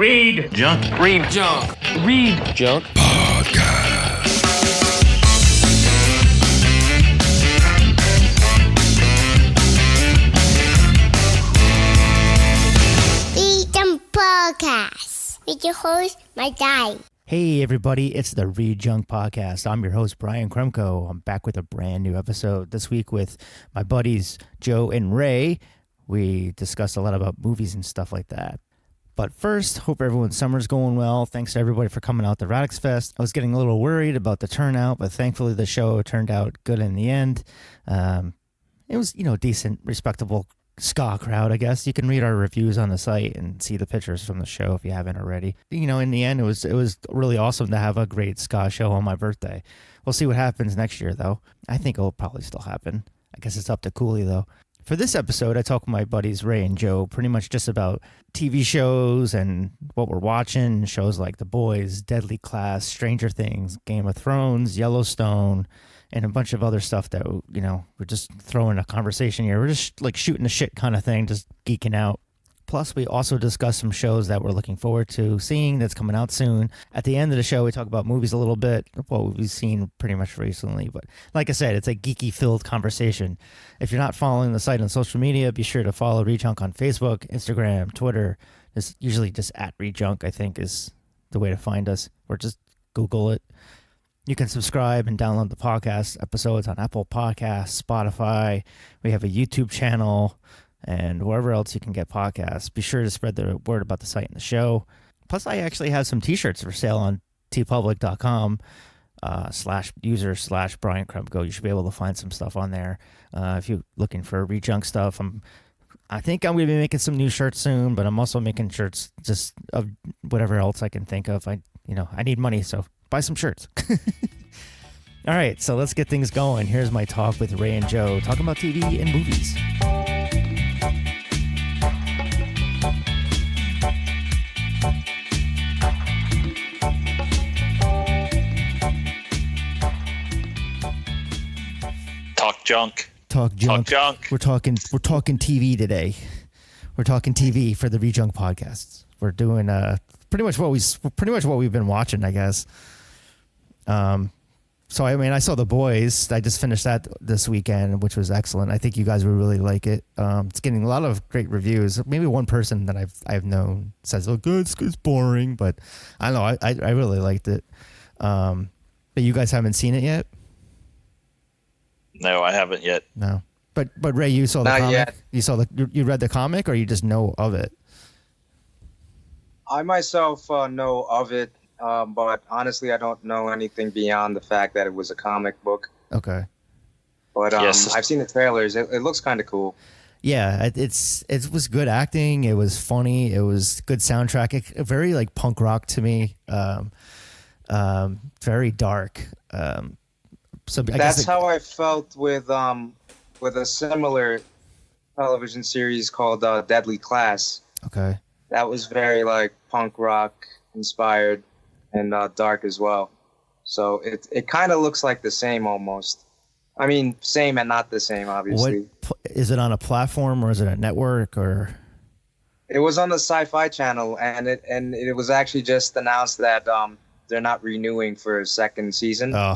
Read Junk. Read Junk. Read Junk Podcast. ReadJunk Podcast with your host, my guy. Hey everybody, it's the ReadJunk Podcast. I'm your host, Bryan Kremkau. I'm back with a brand new episode this week with my buddies Joe and Ray. We discussed a lot about movies and stuff like that. But first, hope everyone's summer's going well. Thanks to everybody for coming out to Radix Fest. I was getting a little worried about the turnout, but thankfully the show turned out good in the end. It was, decent, respectable ska crowd, I guess. You can read our reviews on the site and see the pictures from the show if you haven't already. In the end, it was really awesome to have a great ska show on my birthday. We'll see what happens next year, though. I think it'll probably still happen. I guess it's up to Cooley, though. For this episode, I talk with my buddies Ray and Joe pretty much just about TV shows and what we're watching. Shows like The Boys, Deadly Class, Stranger Things, Game of Thrones, Yellowstone, and a bunch of other stuff that, we're just throwing a conversation here. We're just like shooting the shit kind of thing, just geeking out. Plus, we also discuss some shows that we're looking forward to seeing that's coming out soon. At the end of the show, we talk about movies a little bit, what we've seen pretty much recently. But like I said, it's a geeky-filled conversation. If you're not following the site on social media, be sure to follow ReadJunk on Facebook, Instagram, Twitter. It's usually just at ReadJunk, I think, is the way to find us. Or just Google it. You can subscribe and download the podcast episodes on Apple Podcasts, Spotify. We have a YouTube channel, and wherever else you can get podcasts. Be sure to spread the word about the site and the show. Plus, I actually have some t-shirts for sale on tpublic.com /user/Bryan Kremkau. You should be able to find some stuff on there. If you're looking for ReadJunk stuff, I think I'm going to be making some new shirts soon, but I'm also making shirts just of whatever else I can think of. I need money, so buy some shirts. All right, so let's get things going. Here's my talk with Ray and Joe, talking about TV and movies. Talk junk. We're talking TV today. We're talking TV for the ReadJunk podcasts. We're doing pretty much what we've been watching, I guess. So I saw The Boys. I just finished that this weekend, which was excellent. I think you guys would really like it. It's getting a lot of great reviews. Maybe one person that I've known says, "Oh, good, it's boring," but I don't know. I really liked it. But you guys haven't seen it yet? No, I haven't yet. No, but Ray, you saw the comic. Yet. You read the comic, or you just know of it? I myself know of it, but honestly, I don't know anything beyond the fact that it was a comic book. Okay. But yes. I've seen the trailers. It looks kind of cool. Yeah, it was good acting. It was funny. It was good soundtrack. Very like punk rock to me. Very dark. So that's how I felt with a similar television series called Deadly Class. Okay. That was very like punk rock inspired and dark as well. So it kind of looks like the same almost. I mean, same and not the same, obviously. Is it on a platform or is it a network or? It was on the Sci-Fi Channel, and it was actually just announced that they're not renewing for a second season. Oh.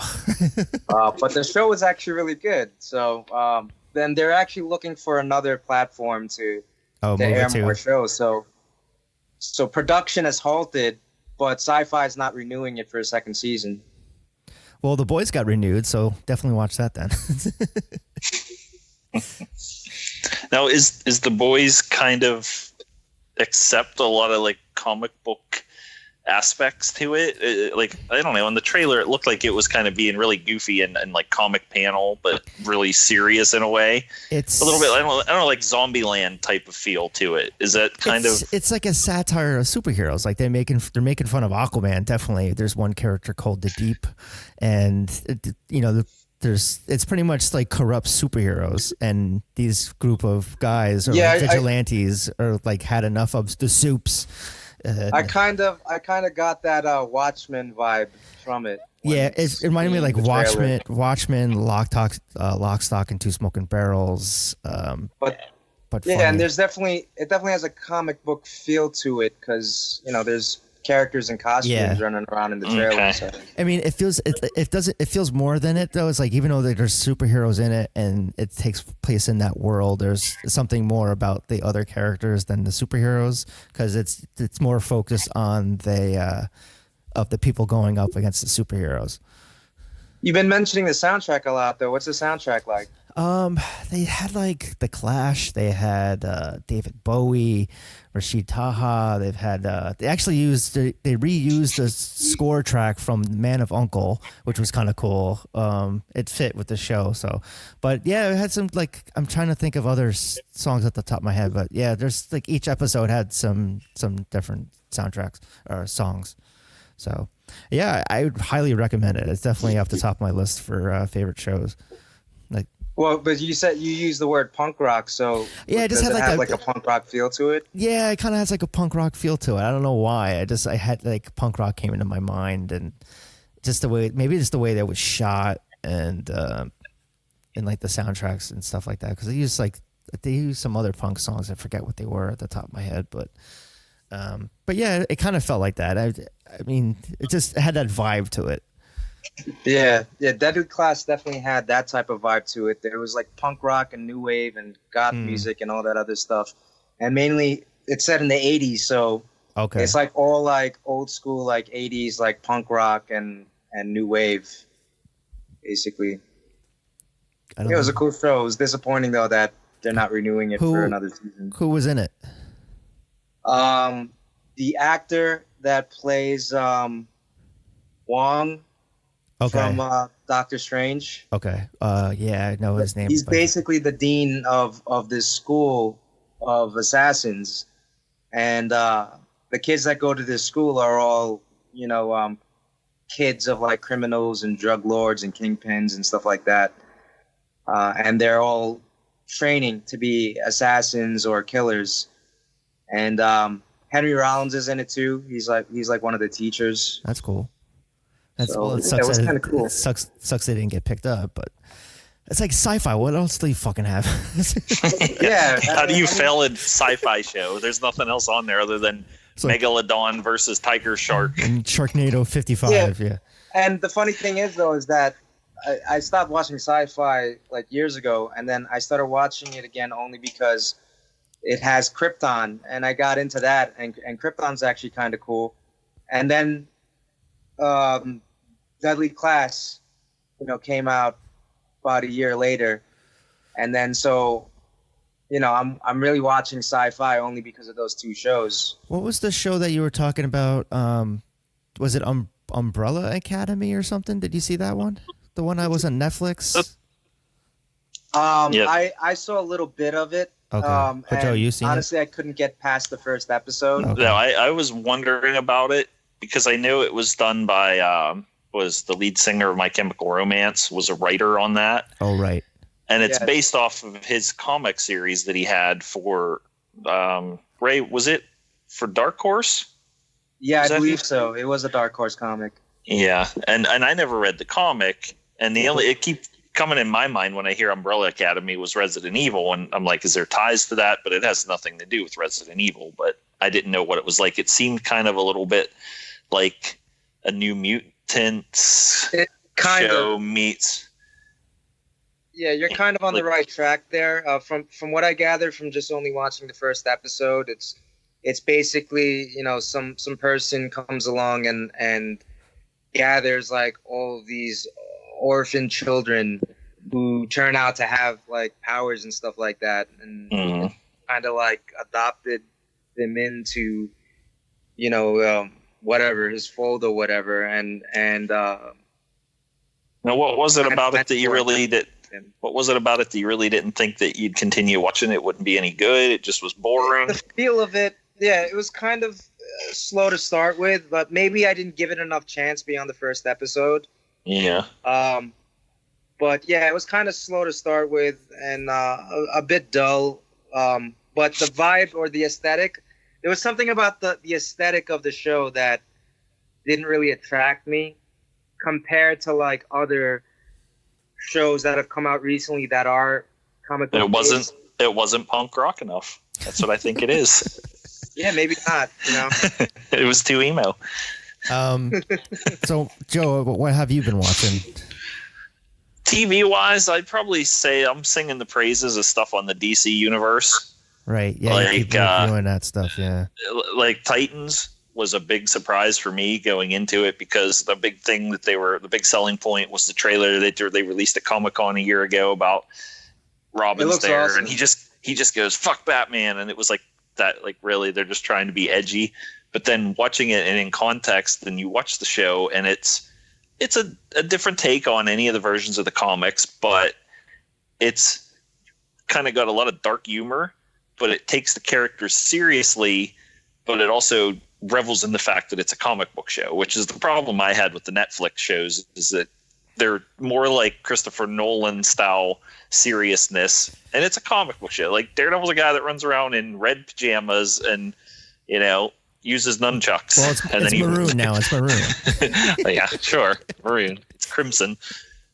But the show is actually really good. So then they're actually looking for another platform to air more shows. So production has halted, but Sci-Fi is not renewing it for a second season. Well, The Boys got renewed, so definitely watch that then. Now, is The Boys kind of accept a lot of like comic book aspects to it? Like, I don't know, in the trailer it looked like it was kind of being really goofy and like comic panel, but really serious in a way. It's a little bit, I don't know, like Zombieland type of feel to it. Is that kind of? It's like a satire of superheroes. Like they're making fun of Aquaman. Definitely, there's one character called the Deep, and it's pretty much like corrupt superheroes, and these group of guys or vigilantes are like had enough of the soups. I kind of got that Watchmen vibe from it. Yeah, it reminded me of like Watchmen, Lock, Stock, and Two Smoking Barrels. But but yeah, funny. and it definitely has a comic book feel to it because there's characters in costumes running around in the trailer. Okay. So. I mean, it feels more than it though. It's like even though there's superheroes in it and it takes place in that world, there's something more about the other characters than the superheroes because it's more focused on the people going up against the superheroes. You've been mentioning the soundtrack a lot though. What's the soundtrack like? They had like The Clash. They had David Bowie, Rashid Taha. They've had they reused the score track from Man of Uncle, which was kind of cool. It fit with the show. So, but yeah, it had some like I'm trying to think of other songs at the top of my head. But yeah, there's like each episode had some different soundtracks or songs. So yeah, I would highly recommend it. It's definitely off the top of my list for favorite shows. Like. Well, but you said you used the word punk rock, so yeah, it just does had it have a punk rock feel to it? Yeah, it kind of has like a punk rock feel to it. I don't know why. I had like punk rock came into my mind, and just the way that it was shot and like the soundtracks and stuff like that. Because they used some other punk songs. I forget what they were at the top of my head, but yeah, it kind of felt like that. I mean, it just had that vibe to it. Yeah, Deadly Class definitely had that type of vibe to it. There was like punk rock and new wave and goth music and all that other stuff. And mainly it's set in the 80s, so it's like all like old school like 80s like punk rock and new wave basically. It was a cool show. It was disappointing though that they're not renewing it for another season. Who was in it? The actor that plays Wong from Doctor Strange. Okay. Yeah, I know his name. He's basically the dean of this school of assassins, and the kids that go to this school are all kids of like criminals and drug lords and kingpins and stuff like that, and they're all training to be assassins or killers. And Henry Rollins is in it too. He's like one of the teachers. That's cool. It was kind of cool. It sucks they didn't get picked up, but it's like sci-fi. What else do you fucking have? Yeah. How do you fail a sci-fi show? There's nothing else on there other than Megalodon versus Tiger Shark. And Sharknado 55, yeah. And the funny thing is, though, is that I stopped watching sci-fi like years ago, and then I started watching it again only because it has Krypton, and I got into that, and Krypton's actually kind of cool. And then Deadly Class, came out about a year later, and then so, I'm really watching sci-fi only because of those two shows. What was the show that you were talking about? Was it Umbrella Academy or something? Did you see that one? The one that was on Netflix? I saw a little bit of it. Okay. But Joe, you seen honestly, I couldn't get past the first episode. Okay. No, I was wondering about it because I knew it was done by was the lead singer of My Chemical Romance was a writer on that. Oh, right. And it's based off of his comic series that he had for Ray. Was it for Dark Horse? Yeah, I believe so. It was a Dark Horse comic. Yeah, and I never read the comic, and it keeps coming in my mind when I hear Umbrella Academy was Resident Evil, and I'm like, is there ties to that? But it has nothing to do with Resident Evil. But I didn't know what it was like. It seemed kind of a little bit like a New Mutants show meets. Yeah, you're kind of on the right track there. From what I gathered from just only watching the first episode, it's basically some person comes along and gathers like all of these orphan children who turn out to have like powers and stuff like that, and kind of like adopted them into whatever his fold or whatever, and now what was it about it that you really did? What was it about it that you really didn't think that you'd continue watching? It wouldn't be any good. It just was boring. The feel of it, it was kind of slow to start with, but maybe I didn't give it enough chance beyond the first episode. Yeah. But yeah, it was kind of slow to start with and a bit dull. But the vibe or the aesthetic, there was something about the aesthetic of the show that didn't really attract me compared to like other shows that have come out recently that are comic book. it wasn't punk rock enough. That's what I think it is. Yeah, maybe not. It was too emo. So, Joe, what have you been watching? TV wise, I'd probably say I'm singing the praises of stuff on the DC universe. Right. Yeah. Like, you keep reviewing that stuff. Yeah. Like Titans was a big surprise for me going into it, because the big thing that the big selling point was the trailer that they released at Comic-Con a year ago about Robin's there. Awesome. And he just goes, "Fuck Batman." And it was like that, like, really, they're just trying to be edgy. But then watching it and in context, then you watch the show and it's a different take on any of the versions of the comics, but it's kind of got a lot of dark humor, but it takes the characters seriously, but it also revels in the fact that it's a comic book show, which is the problem I had with the Netflix shows, is that they're more like Christopher Nolan style seriousness, and it's a comic book show. Like Daredevil's a guy that runs around in red pajamas and, uses nunchucks. Well, it's maroon now. It's maroon. Yeah, sure. Maroon. It's crimson.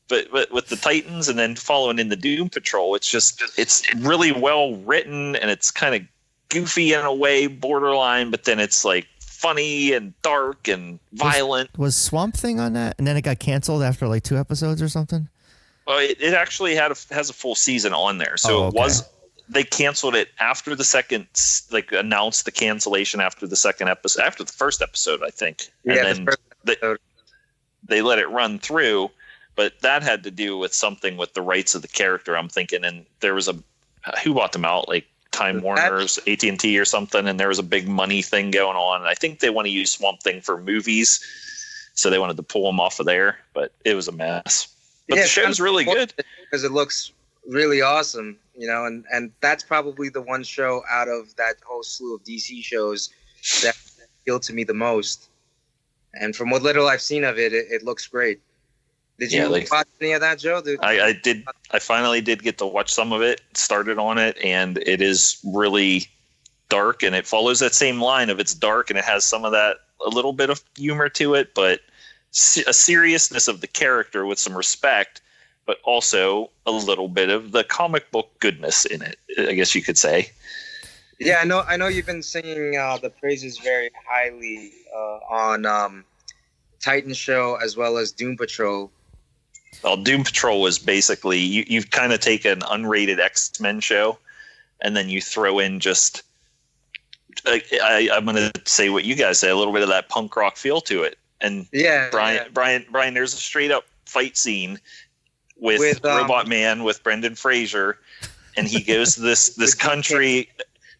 But with the Titans and then following in the Doom Patrol, it's really well written, and it's kind of goofy in a way, borderline, but then it's like funny and dark and violent. Was Swamp Thing on that? And then it got canceled after like 2 episodes or something? Well, it actually has a full season on there. So they canceled it after the second, like announced the cancellation after the second episode, after the first episode, I think. And then they let it run through, but that had to do with something with the rights of the character, I'm thinking. And there was who bought them out? Like Time Warner's, AT&T or something. And there was a big money thing going on. And I think they want to use Swamp Thing for movies. So they wanted to pull them off of there, but it was a mess. But the show's really good. Because it looks really awesome, and that's probably the one show out of that whole slew of DC shows that appealed to me the most. And from what little I've seen of it, it looks great. Did you watch any of that, Joe? I did. I finally did get to watch some of it, started on it, and it is really dark, and it follows that same line of it's dark and it has some of that, a little bit of humor to it, but a seriousness of the character with some respect, but also a little bit of the comic book goodness in it, I guess you could say. Yeah, I know you've been singing the praises very highly on Titan show as well as Doom Patrol. Well, Doom Patrol was basically, you've kind of take an unrated X-Men show, and then you throw in just, I'm going to say what you guys say, a little bit of that punk rock feel to it. And Brian, there's a straight up fight scene with Robot Man with Brendan Fraser, and he goes to this country,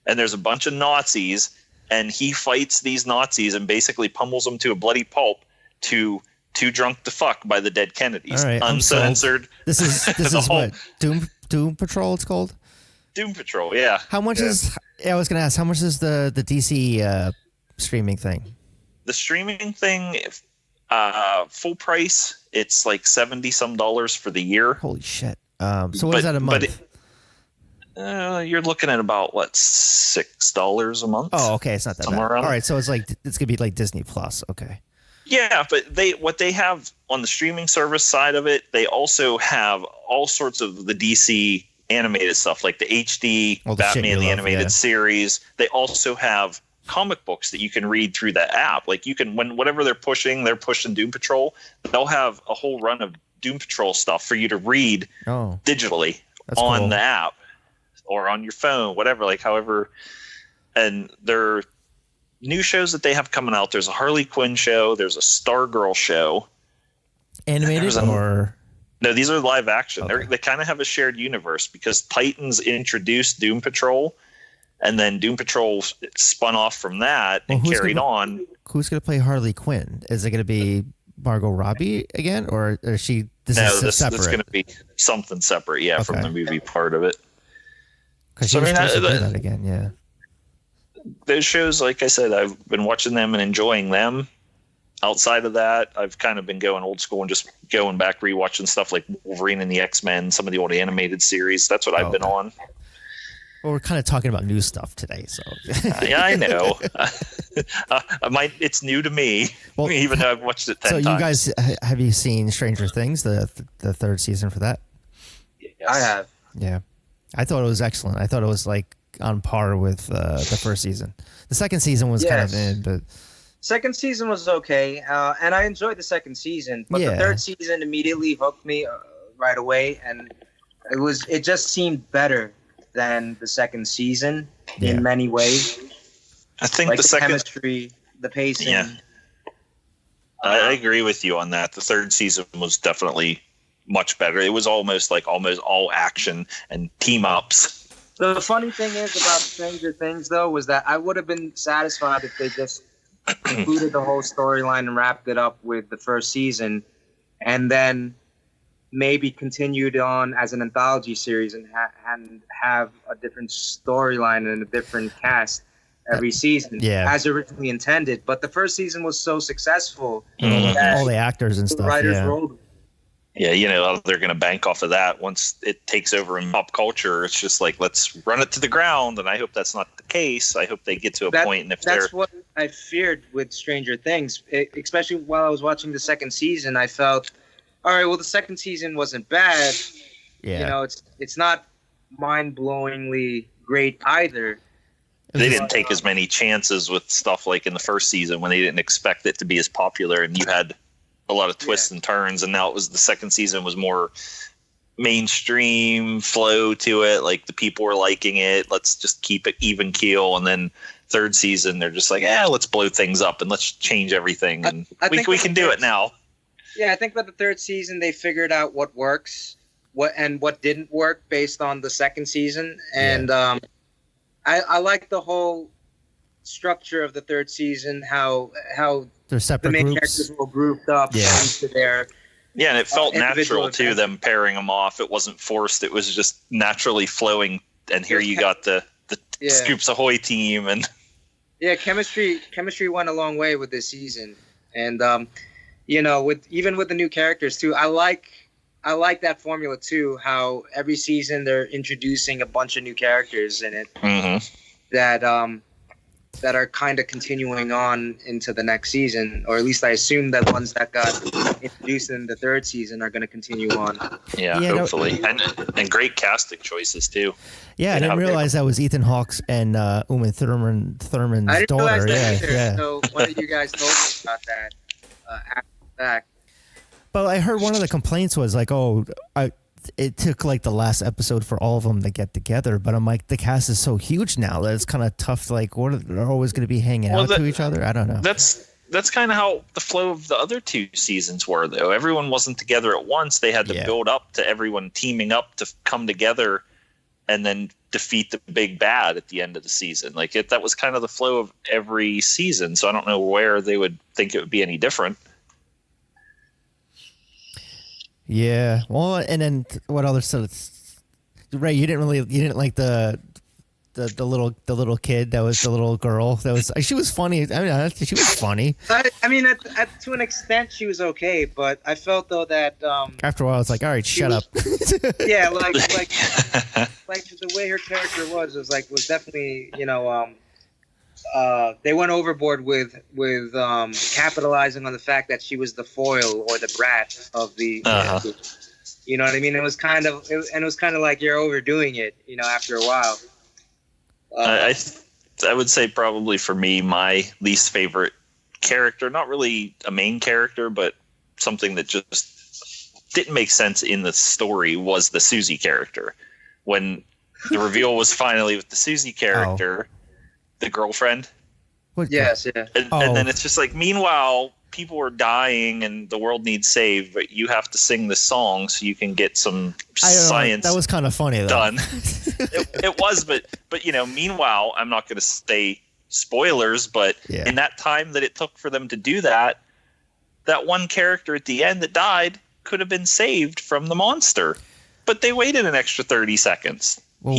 and there's a bunch of Nazis, and he fights these Nazis and basically pummels them to a bloody pulp to Too Drunk to Fuck by the Dead Kennedys. All right, uncensored. This is what Doom Patrol it's called? Doom Patrol, yeah. How much is, I was going to ask, how much is the DC streaming thing? The streaming thing, full price, it's like $70 some for the year. Holy shit. So what is that a month? You're looking at about, what, $6 a month? Oh, okay. It's not that bad. All right. So it's going to be like Disney Plus. Okay. Yeah, but what they have on the streaming service side of it, they also have all sorts of the DC animated stuff, like the HD Batman the Animated Series. They also have comic books that you can read through that app. Like you can, whatever they're pushing Doom Patrol. They'll have a whole run of Doom Patrol stuff for you to read digitally on the app or on your phone, whatever, like however. And they're new shows that they have coming out. There's a Harley Quinn show. There's a Stargirl show. Animated or? No, these are live action. Okay. They kind of have a shared universe because Titans introduced Doom Patrol, and then Doom Patrol spun off from that and carried on. Who's going to play Harley Quinn? Is it going to be Margot Robbie again, or is she? This is going to be something separate, from the movie part of it. Because she was supposed to do that again, yeah. Those shows, like I said, I've been watching them and enjoying them. Outside of that, I've kind of been going old school and just going back, rewatching stuff like Wolverine and the X-Men, some of the old animated series. That's what I've been on. Well, we're kind of talking about new stuff today, so. Yeah, I know. It's new to me, even though I've watched it 10 times. So you guys, have you seen Stranger Things, the third season for that? Yes. I have. Yeah. I thought it was excellent. I thought it was like on par with the first season. The second season was kind of in, but second season was okay, and I enjoyed the second season. But the third season immediately hooked me right away, and it just seemed better than the second season in many ways. I think like the second chemistry, the pacing. Yeah, I agree with you on that. The third season was definitely much better. It was almost all action and team ups. The funny thing is about Stranger Things, though, was that I would have been satisfied if they just concluded the whole storyline and wrapped it up with the first season, and then maybe continued on as an anthology series and have a different storyline and a different cast every season, as originally intended. But the first season was so successful that all the actors and stuff. Writers rolled. Yeah, they're going to bank off of that. Once it takes over in pop culture, it's just like, let's run it to the ground. And I hope that's not the case. I hope they get to a point. And that's what I feared with Stranger Things, especially while I was watching the second season. I felt, all right, well, the second season wasn't bad. Yeah. It's not mind-blowingly great either. They didn't take as many chances with stuff like in the first season when they didn't expect it to be as popular, and you had a lot of twists and turns, and now it was the second season was more mainstream flow to it. Like the people were liking it. Let's just keep it even keel. And then third season, they're just like, let's blow things up and let's change everything. And we can do it now. Yeah, I think that the third season, they figured out what works, what didn't work based on the second season. And I like the whole structure of the third season, how they're separate the main groups. Characters were grouped up into their and it felt natural too, them pairing them off. It wasn't forced. It was just naturally flowing. And here you got the Scoops Ahoy team, and chemistry went a long way with this season. And with the new characters too, I like that formula too, how every season they're introducing a bunch of new characters in it that are kind of continuing on into the next season, or at least I assume that ones that got introduced in the third season are going to continue on. Yeah, hopefully. And great casting choices too. Yeah, I didn't realize that was Ethan Hawke's and Uma Thurman's I didn't daughter. Realize that either, so one of you guys told me about that after the fact. But I heard one of the complaints was like, it took like the last episode for all of them to get together. But I'm like, the cast is so huge now that it's kind of tough. Like, they're always going to be hanging out to each other. I don't know. That's kind of how the flow of the other two seasons were, though. Everyone wasn't together at once. They had to build up to everyone teaming up to come together and then defeat the big bad at the end of the season. Like that was kind of the flow of every season. So I don't know where they would think it would be any different. Yeah. Well, and then what other stuff? Ray, you didn't like the little kid that was the little girl that was. She was funny. I mean, she was funny. I mean, to an extent, she was okay, but I felt though that after a while, it's like, all right, shut up. Yeah, like the way her character was definitely they went overboard with capitalizing on the fact that she was the foil or the brat of the. You know what I mean? It was kind of like you're overdoing it. After a while. I would say probably for me, my least favorite character, not really a main character, but something that just didn't make sense in the story, was the Susie character. When the reveal was finally with the Susie character, the girlfriend. Yes, yeah. And then it's just like, meanwhile, people are dying and the world needs saved, but you have to sing this song so you can get some science. That was kind of funny, though. Done. It was, but meanwhile, I'm not going to say spoilers, but in that time that it took for them to do that one character at the end that died could have been saved from the monster, but they waited an extra 30 seconds. Well,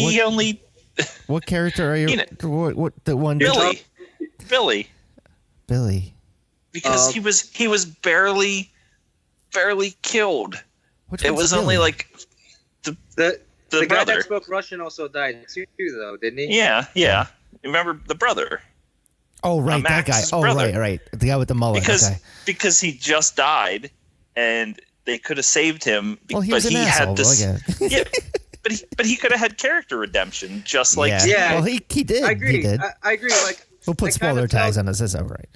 what character are you? What the one? Billy. Because he was barely killed. It was Billy? only like the guy brother that spoke Russian also died too, though, didn't he? Yeah. Remember the brother? Oh, right, that guy. Oh, brother. right, the guy with the mullet. Because he just died, and they could have saved him. Well, he was an asshole. but he could have had character redemption, just like Well, he did. I agree. He did. I agree. Like, we'll put spoiler tags on this. That's all right.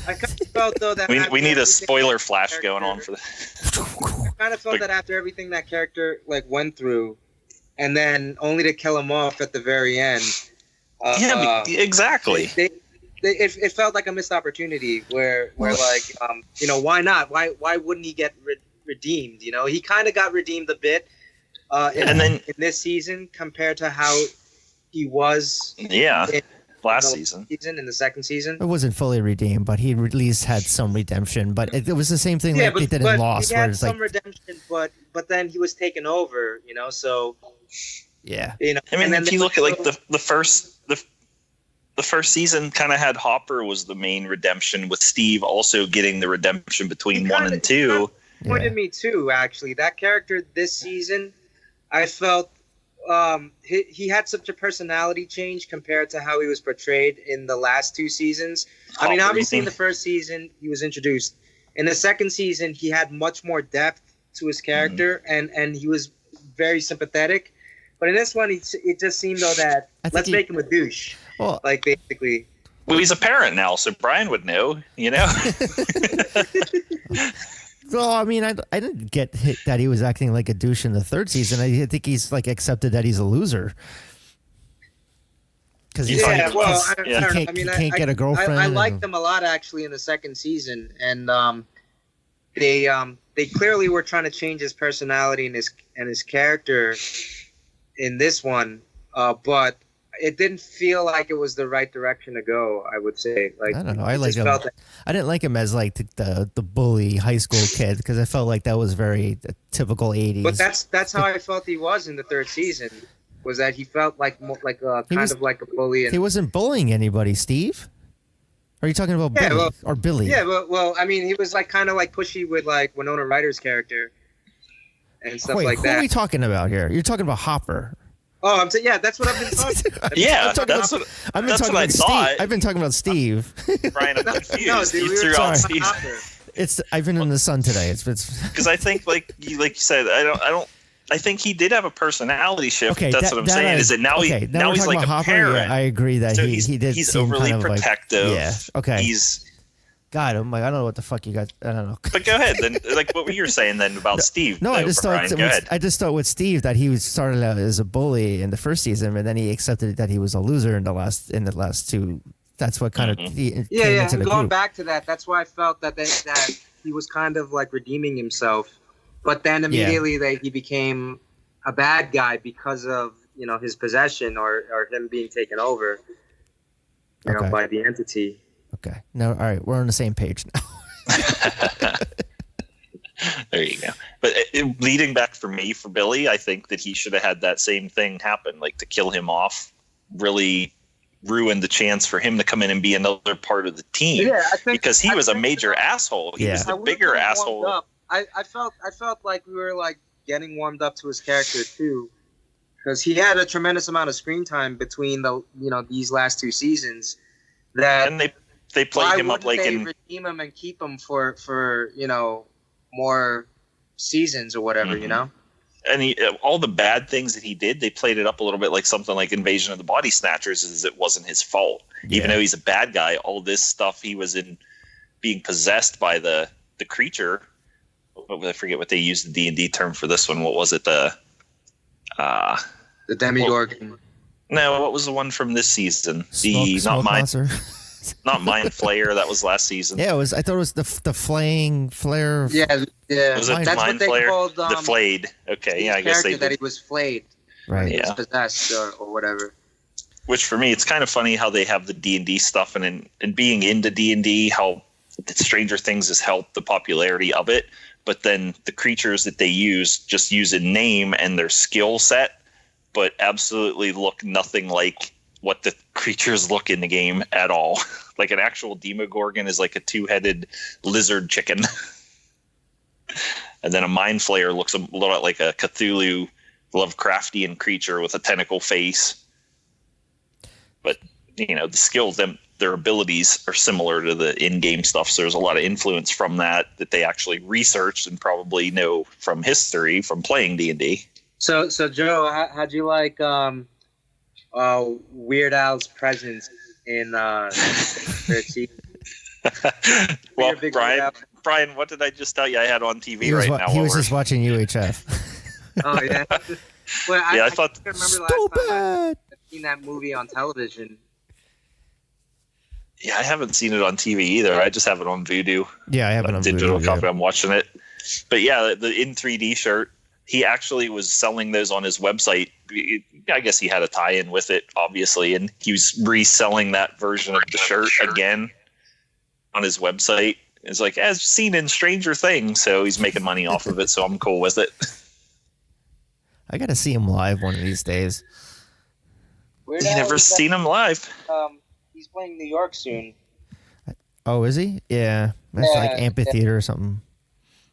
I kind of felt though that we need a spoiler flash going on for this. I kind of felt that after everything that character like went through, and then only to kill him off at the very end. Exactly. It felt like a missed opportunity where like why not? Why wouldn't he get redeemed? He kind of got redeemed a bit in this season compared to how he was last season in the second season. It wasn't fully redeemed, but he at least had some redemption. But it was the same thing like they did in Lost, he where had it's some like redemption, but then he was taken over. So yeah. I mean, if you look at like the first season, kind of had Hopper was the main redemption, with Steve also getting the redemption between 1 and 2. Pointed me too, actually. That character this season, I felt he had such a personality change compared to how he was portrayed in the last 2 seasons. I mean, obviously in the first season he was introduced. In the second season, he had much more depth to his character, and he was very sympathetic. But in this one, it just seemed though that let's make him a douche. Well, like basically. Well, he's a parent now, so Brian would know, Well, I mean, I didn't get that he was acting like a douche in the third season. I think he's like accepted that he's a loser. Because he can't get a girlfriend. I liked him a lot actually in the second season, and they clearly were trying to change his personality and his character in this one, but it didn't feel like it was the right direction to go. I would say, like, I don't know. I like him. I didn't like him as like the bully high school kid, because I felt like that was very typical 80s. But that's how I felt he was in the third season. Was that he felt like like a bully? And, he wasn't bullying anybody, Steve. Are you talking about Billy or Billy? Yeah, well, I mean, he was like kind of like pushy with like Winona Ryder's character and stuff like that. Who are we talking about here? You're talking about Hopper. Oh, that's what I've been talking about. That's what I thought. I've been talking about Steve. Brian, I'm confused. No, dude, you threw out Steve. I've been in the sun today. It's because I think like you said, I think he did have a personality shift. Okay, that's what I'm saying. Is that now he's like a Hopper, parent. Yeah, I agree that so he did. He's overly kind of protective. Like, yeah. Okay. God, I'm like, I don't know what the fuck you guys. I don't know. But go ahead. Then, like, what were you saying then about Steve? No, I just thought with Steve that he started out as a bully in the first season, and then he accepted that he was a loser in the last 2. That's what kind of came into the going group. Back to that, that's why I felt that he was kind of like redeeming himself, but then immediately he became a bad guy because of his possession or him being taken over, by the entity. Okay. No, all right. We're on the same page now. There you go. But leading back for Billy, I think that he should have had that same thing happen, like to kill him off, really ruined the chance for him to come in and be another part of the team. Yeah, because he was a major asshole. He was the bigger asshole. I felt like we were like getting warmed up to his character too, because he had a tremendous amount of screen time between these last 2 seasons. And they played him up like redeem him and keep him for more seasons or whatever, And all the bad things that he did, they played it up a little bit like something like Invasion of the Body Snatchers, as it wasn't his fault. Yeah. Even though he's a bad guy, all this stuff he was in being possessed by the creature. I forget what they used the D&D term for this one. What was it? The Demigorgon. No, what was the one from this season? Not Mind Flayer. That was last season. Yeah, it was. I thought it was the flaying flare. Yeah. Was it That's Mind what they Flayer? called the flayed. Okay, yeah, I guess they did. That he was flayed. Right. He was possessed or whatever. Which for me, it's kind of funny how they have the D&D stuff, and being into D&D, how Stranger Things has helped the popularity of it. But then the creatures that they just use a name and their skill set, but absolutely look nothing like what the creatures look in the game at all. Like an actual Demogorgon is like a 2-headed lizard chicken. And then a Mind Flayer looks a lot like a Cthulhu Lovecraftian creature with a tentacle face. But, the skills, their abilities are similar to the in-game stuff. So there's a lot of influence from that they actually researched and probably know from history from playing D&D. So Joe, how'd you like Weird Al's presence in third season? Well, Brian, what did I just tell you I had on TV now? He was just watching UHF. Oh yeah. Well, I thought. I remember last time I've seen that movie on television. Yeah, I haven't seen it on TV either. I just have it on Vudu. Yeah, I have it on digital Vudu, copy. yeah. I'm watching it. But yeah, the in 3D shirt. He actually was selling those on his website. I guess he had a tie-in with it, obviously, and he was reselling that version of the shirt again on his website. It's like, as seen in Stranger Things, so he's making money off of it, so I'm cool with it. I got to see him live one of these days. You never seen him live? He's playing New York soon. Oh, is he? Yeah. That's like amphitheater or something.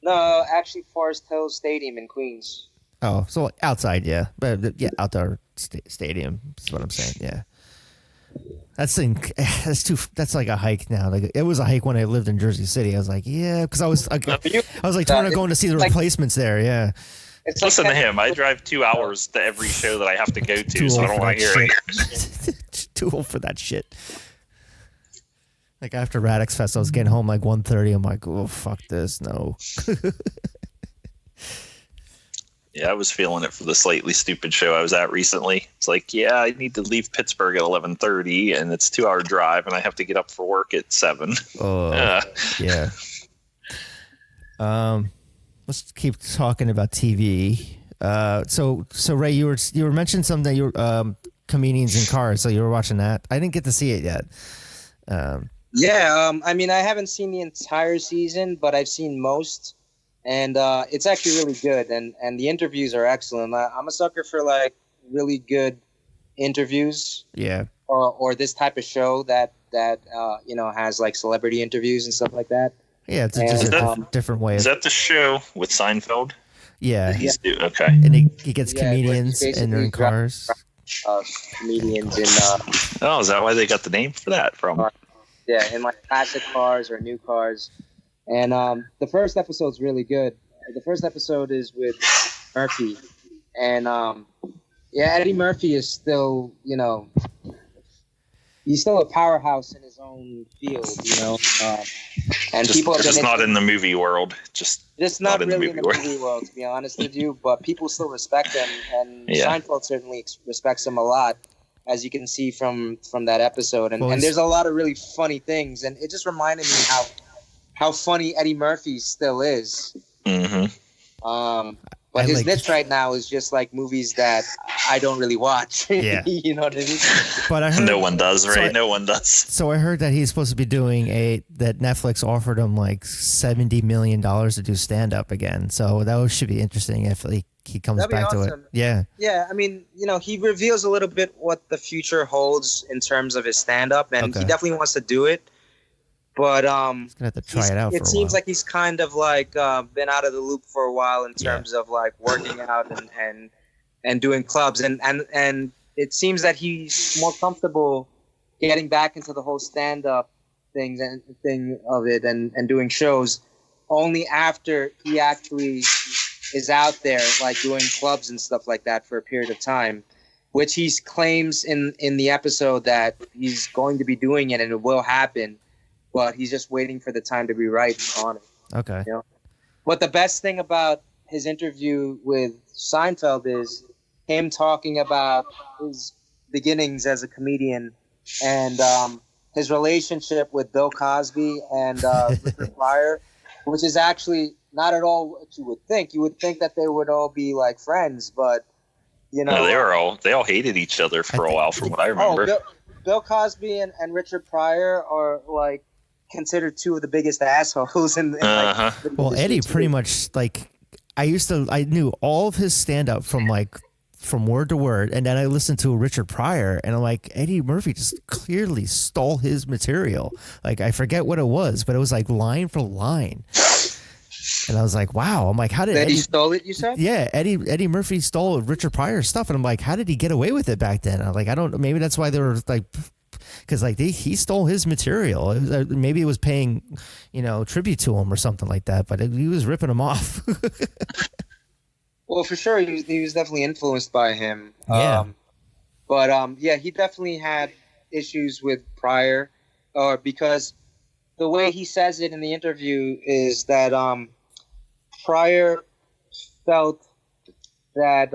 No, actually Forest Hill Stadium in Queens. Oh, so outside, yeah. But yeah, outdoor stadium is what I'm saying, yeah. That's like a hike now. Like it was a hike when I lived in Jersey City. I was like, yeah, because I was like going to see the replacements there, yeah. Listen to him. I drive 2 hours to every show that I have to go to, so I don't want to hear it. Too old for that shit. Like after Radix Fest, I was getting home like 1:30. I'm like, oh, fuck this. No. Yeah, I was feeling it for the Slightly Stupid show I was at recently. It's like, yeah, I need to leave Pittsburgh at 11:30, and it's a 2-hour drive, and I have to get up for work at 7. Oh, yeah. Let's keep talking about TV. So Ray, you were mentioning something that you were comedians in cars, so you were watching that. I didn't get to see it yet. I mean, I haven't seen the entire season, but I've seen most, and it's actually really good, and the interviews are excellent. I'm a sucker for like really good interviews. Yeah. Or this type of show that has like celebrity interviews and stuff like that. Yeah, it's just a different way. Is that the show with Seinfeld? Yeah. Okay. And he gets comedians and they're in cars. Comedians in. Oh, is that why they got the name for that from? Yeah, in like classic cars or new cars. And the first episode's really good. The first episode is with Murphy. And Eddie Murphy is still, he's still a powerhouse in his own field, and people have just not in the movie world. Just not really in the movie world, to be honest with you. But people still respect him, and Seinfeld certainly respects him a lot, as you can see from that episode. And there's a lot of really funny things, and it just reminded me how funny Eddie Murphy still is. Mm-hmm. But his niche right now is just like movies that I don't really watch. Yeah. You know what I mean? But I heard, no one does, right? No one does. So I heard that he's supposed to be doing that Netflix offered him like $70 million to do stand up again. So that should be interesting if he comes back to it. Yeah. Yeah. I mean, he reveals a little bit what the future holds in terms of his stand up, and he definitely wants to do it. But he's gonna have to try it out. It seems like he's kind of like been out of the loop for a while in terms of like working out and doing clubs, and it seems that he's more comfortable getting back into the whole stand up thing of it and doing shows only after he actually is out there like doing clubs and stuff like that for a period of time, which he claims in the episode that he's going to be doing it and it will happen. But he's just waiting for the time to be right on it. Okay. But the best thing about his interview with Seinfeld is him talking about his beginnings as a comedian and his relationship with Bill Cosby and Richard Pryor, which is actually not at all what you would think. You would think that they would all be like friends, but No, they all hated each other for a while, from what I remember. Bill Cosby and Richard Pryor are like considered two of the biggest assholes in well, Eddie pretty much like I knew all of his stand up from word to word, and then I listened to Richard Pryor and I'm like, Eddie Murphy just clearly stole his material. Like I forget what it was, but it was like line for line. And I was like, wow. I'm like, how did Eddie stole it, you said? Yeah, Eddie Murphy stole Richard Pryor's stuff, and I'm like, how did he get away with it back then? I'm like, I don't. Maybe that's why they were like, because like he stole his material. Maybe it was paying, tribute to him or something like that. But he was ripping him off. Well, for sure, he was definitely influenced by him. Yeah. He definitely had issues with Pryor, because the way he says it in the interview is that Pryor felt that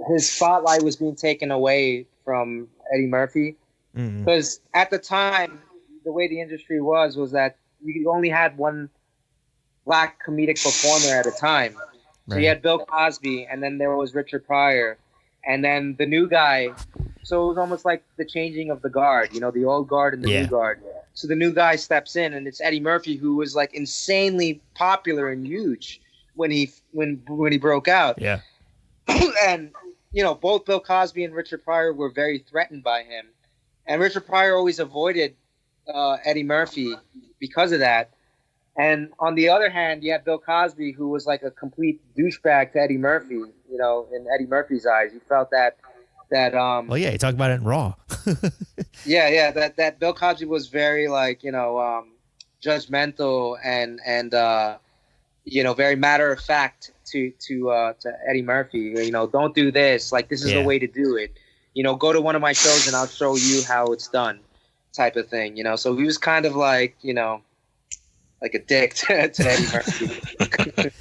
his spotlight was being taken away from Eddie Murphy, because at the time, the way the industry was that you only had one black comedic performer at a time. So you had Bill Cosby, and then there was Richard Pryor, and then the new guy. So it was almost like the changing of the guard, the old guard and the new guard. So the new guy steps in, and it's Eddie Murphy, who was like insanely popular and huge when he broke out. Yeah. And both Bill Cosby and Richard Pryor were very threatened by him, and Richard Pryor always avoided Eddie Murphy because of that. And on the other hand, you have Bill Cosby, who was like a complete douchebag to Eddie Murphy. In Eddie Murphy's eyes, he felt that. Well, yeah, he talked about it in Raw. That Bill Cosby was very judgmental and very matter of fact to Eddie Murphy. Don't do this. Like, this is the way to do it. Go to one of my shows and I'll show you how it's done, type of thing. So he was kind of like a dick to Eddie Murphy.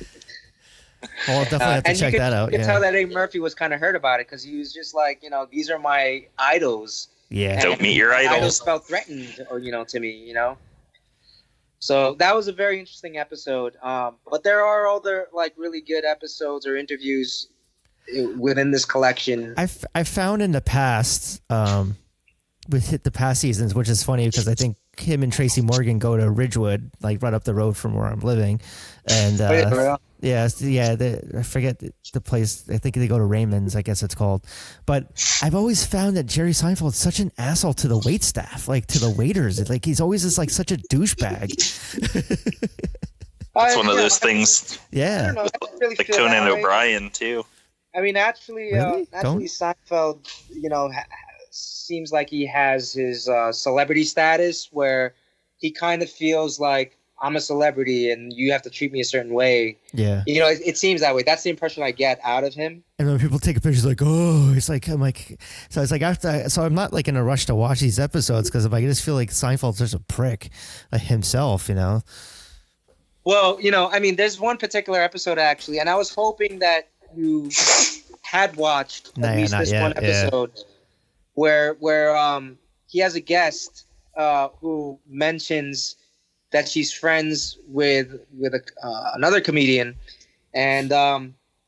Well, I'll definitely have to check that out. You could tell that Eddie Murphy was kind of hurt about it, because he was just like, these are my idols. Yeah. And don't meet your idols. Idols felt threatened, or to me, So that was a very interesting episode. But there are other really good episodes or interviews within this collection. I found in the past, with the past seasons, which is funny because I think him and Tracy Morgan go to Ridgewood, like right up the road from where I'm living, and I forget the place. I think they go to Raymond's, I guess it's called. But I've always found that Jerry Seinfeld is such an asshole to the wait staff, like to the waiters. It's like he's always just like such a douchebag. It's one of those things. Yeah, Really like Conan O'Brien too. I mean, actually, Seinfeld, seems like he has his celebrity status, where he kind of feels like, I'm a celebrity and you have to treat me a certain way. Yeah. It seems that way. That's the impression I get out of him. And when people take a picture, like, oh, I'm like, so it's like so I'm not like in a rush to watch these episodes, because I just feel like Seinfeld's just a prick himself, Well, I mean, there's one particular episode actually, and I was hoping that you had watched at least this one episode. Yeah. Where he has a guest who mentions that she's friends with another comedian, and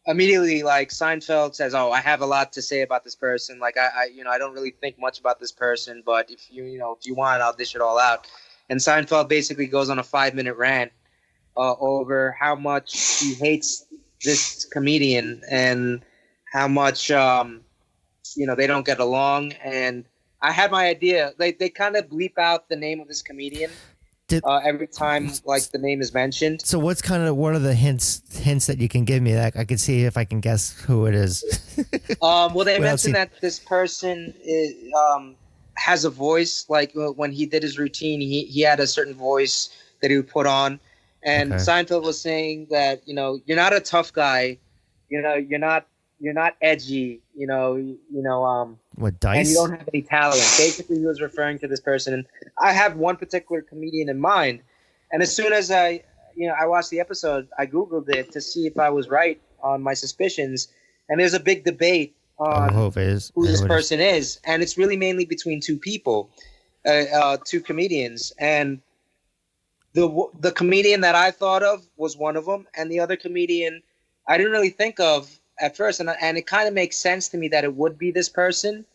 immediately Seinfeld says, "Oh, I have a lot to say about this person. Like I don't really think much about this person, but if you want, I'll dish it all out." And Seinfeld basically goes on a 5-minute rant over how much he hates this comedian and how much they don't get along. And I had my idea. They kind of bleep out the name of this comedian every time the name is mentioned. So what are the hints that you can give me that I can see if I can guess who it is? Well, they mentioned that this person has a voice. Like when he did his routine, he had a certain voice that he would put on. And Seinfeld was saying that, you're not a tough guy. You're not edgy, what, Dice? And you don't have any talent. Basically, he was referring to this person. And I have one particular comedian in mind. And as soon as I watched the episode, I Googled it to see if I was right on my suspicions. And there's a big debate on who this person is. And it's really mainly between two people, two comedians. And the comedian that I thought of was one of them. And the other comedian I didn't really think of at first, and it kind of makes sense to me that it would be this person.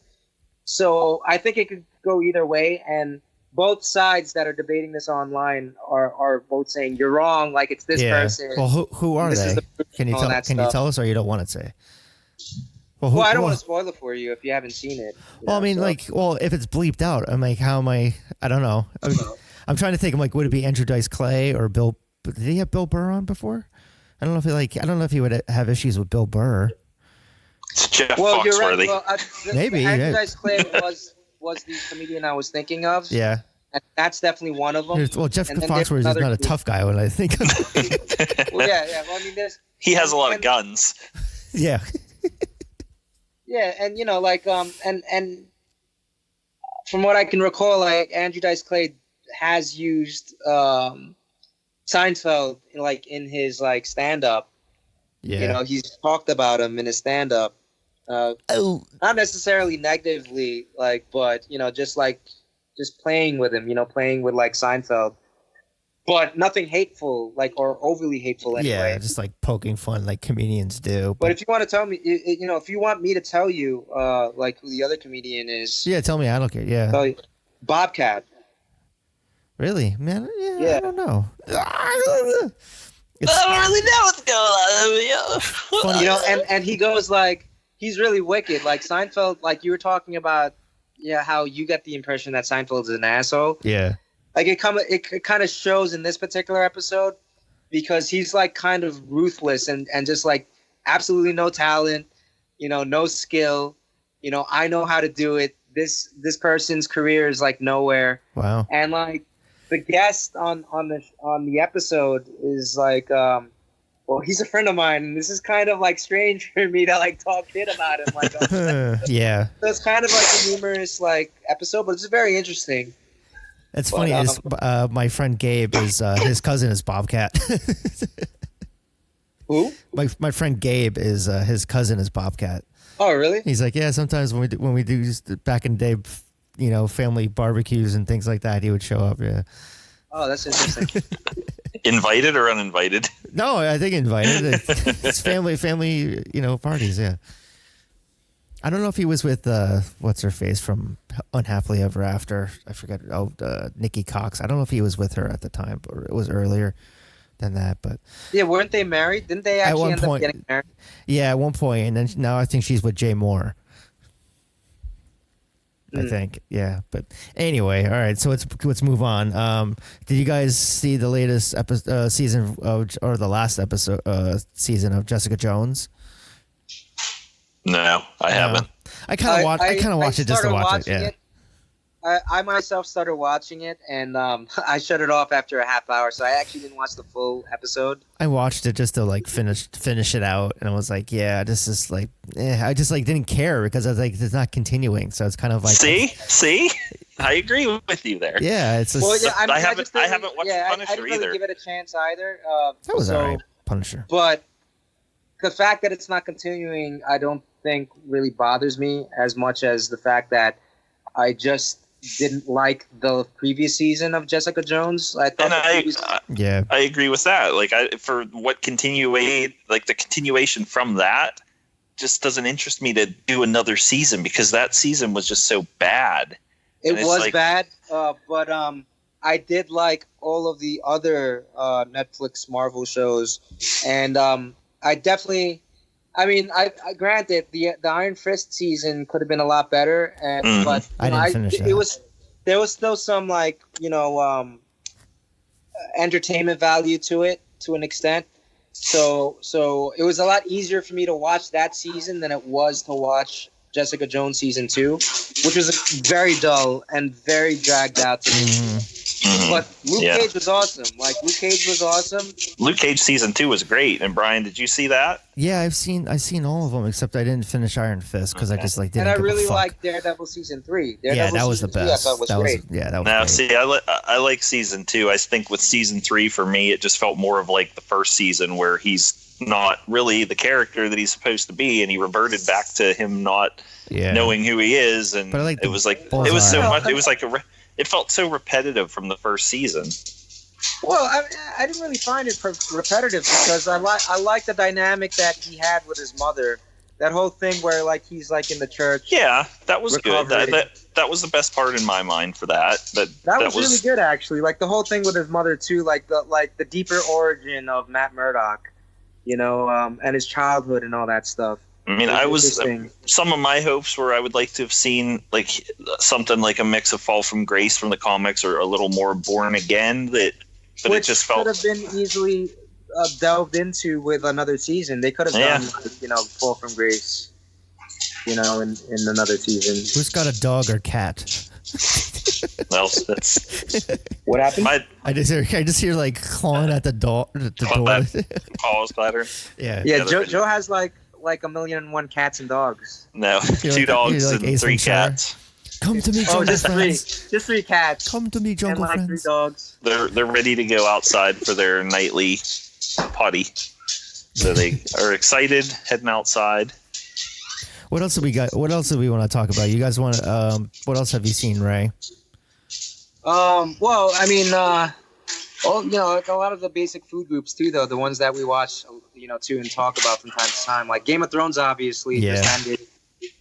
So I think it could go either way, and both sides that are debating this online are both saying you're wrong, like it's this person. Well, who are they? Can you tell us, or you don't want to say? Well, I don't want to spoil it for you if you haven't seen it. Well, I mean, if it's bleeped out, I'm like, how am I? I don't know. I'm trying to think. I'm like, would it be Andrew Dice Clay or Bill? Did he have Bill Burr on before? I don't know if he would have issues with Bill Burr. It's Jeff Foxworthy. Right. Well, maybe. Andrew Dice Clay was the comedian I was thinking of. Yeah. And that's definitely one of them. Well, Jeff Foxworthy is not a tough guy when I think of it. Well, yeah. Well, I mean, He has a lot of guns. Yeah. Yeah, and and from what I can recall, like Andrew Dice Clay has used Seinfeld in his stand-up. Yeah. He's talked about him in his stand-up. Not necessarily negatively, but just playing with him, playing with Seinfeld, but nothing hateful, or overly hateful anyway. Yeah, just poking fun like comedians do. But if you want to tell me, if you want me to tell you, who the other comedian is, yeah, tell me. I don't care. Yeah, tell you, Bobcat. Really, man? Yeah. I don't know. I don't really know what's going on. Funny, And he goes he's really wicked. Seinfeld, you were talking about, how you get the impression that Seinfeld's an asshole. Yeah. It kind of shows in this particular episode because he's kind of ruthless and just absolutely no talent, no skill. I know how to do it. This person's career is nowhere. Wow. And the guest on the episode is well, he's a friend of mine, and this is kind of strange for me to talk shit about him. Yeah. So it's kind of a humorous episode, but it's very interesting. It's funny. My friend Gabe is his cousin is Bobcat. Who? My friend Gabe is his cousin is Bobcat. Oh, really? He's yeah. Sometimes when we do back in the day, family barbecues and things like that, he would show up. Yeah. Oh, that's interesting. Invited or uninvited? No, I think invited. It's family, parties. Yeah. I don't know if he was with what's her face from Unhappily Ever After. I forget. Nikki Cox. I don't know if he was with her at the time, or it was earlier than that. But yeah, weren't they married? Didn't they actually end up getting married? Yeah, at one point, and then now I think she's with Jay Moore. I think, yeah. But anyway, all right. So let's move on. Did you guys see the latest season or the last episode season of Jessica Jones? No, I haven't. I kind of watched it just to watch it. Yeah. I myself started watching it, and I shut it off after a half hour, so I actually didn't watch the full episode. I watched it just to finish it out, and I was this is I just didn't care because I was it's not continuing, so it's kind of see, I agree with you there. Yeah, it's well, yeah, I haven't watched Punisher I didn't really either. give it a chance either. That was alright, Punisher. But the fact that it's not continuing, I don't think really bothers me as much as the fact that I just didn't like the previous season of Jessica Jones. I agree with that. For what the continuation from that just doesn't interest me to do another season because that season was just so bad. It was bad, but I did like all of the other Netflix Marvel shows, and I definitely. I mean, I granted the Iron Fist season could have been a lot better, but I didn't finish that. There was still some entertainment value to it to an extent. So it was a lot easier for me to watch that season than it was to watch Jessica Jones season 2, which was very dull and very dragged out to me. Mm-hmm. But Luke Cage was awesome. Luke Cage was awesome. Luke Cage season 2 was great. And Brian, did you see that? Yeah, I've seen all of them except I didn't finish Iron Fist because I just didn't. And I really liked Daredevil season 3. That was the best. I thought was great. That was great. See, I like season 2. I think with season 3 for me, it just felt more of the first season where he's not really the character that he's supposed to be, and he reverted back to him not knowing who he is, and it was it felt so repetitive from the first season. Well, I didn't really find it repetitive because I like the dynamic that he had with his mother. That whole thing where he's in the church. Yeah, that was good. That was the best part in my mind for that. That was really good actually. The whole thing with his mother too, the deeper origin of Matt Murdock, and his childhood and all that stuff. I mean, some of my hopes were I would like to have seen something like a mix of Fall from Grace from the comics or a little more Born Again but it just felt could have been easily delved into with another season. They could have done Fall from Grace, in another season. Who's got a dog or cat? Well, that's What happened? I just hear like clawing at the door. Paws clattering. Yeah. Joe has like 1,000,001 cats and dogs. No, You're 2 dogs like and Ace 3 Ventura. cats. Come to me, jungle just friends. just 3 cats. Come to me, And jungle like 3 friends. dogs. They're ready to go outside for their nightly potty. So they are excited, heading outside. What else do we got? What else do we want to talk about? You guys want? What else have you seen, Ray? Well, I mean, like a lot of the basic food groups too, though. The ones that we watch, too, and talk about from time to time. Like Game of Thrones, obviously, just ended,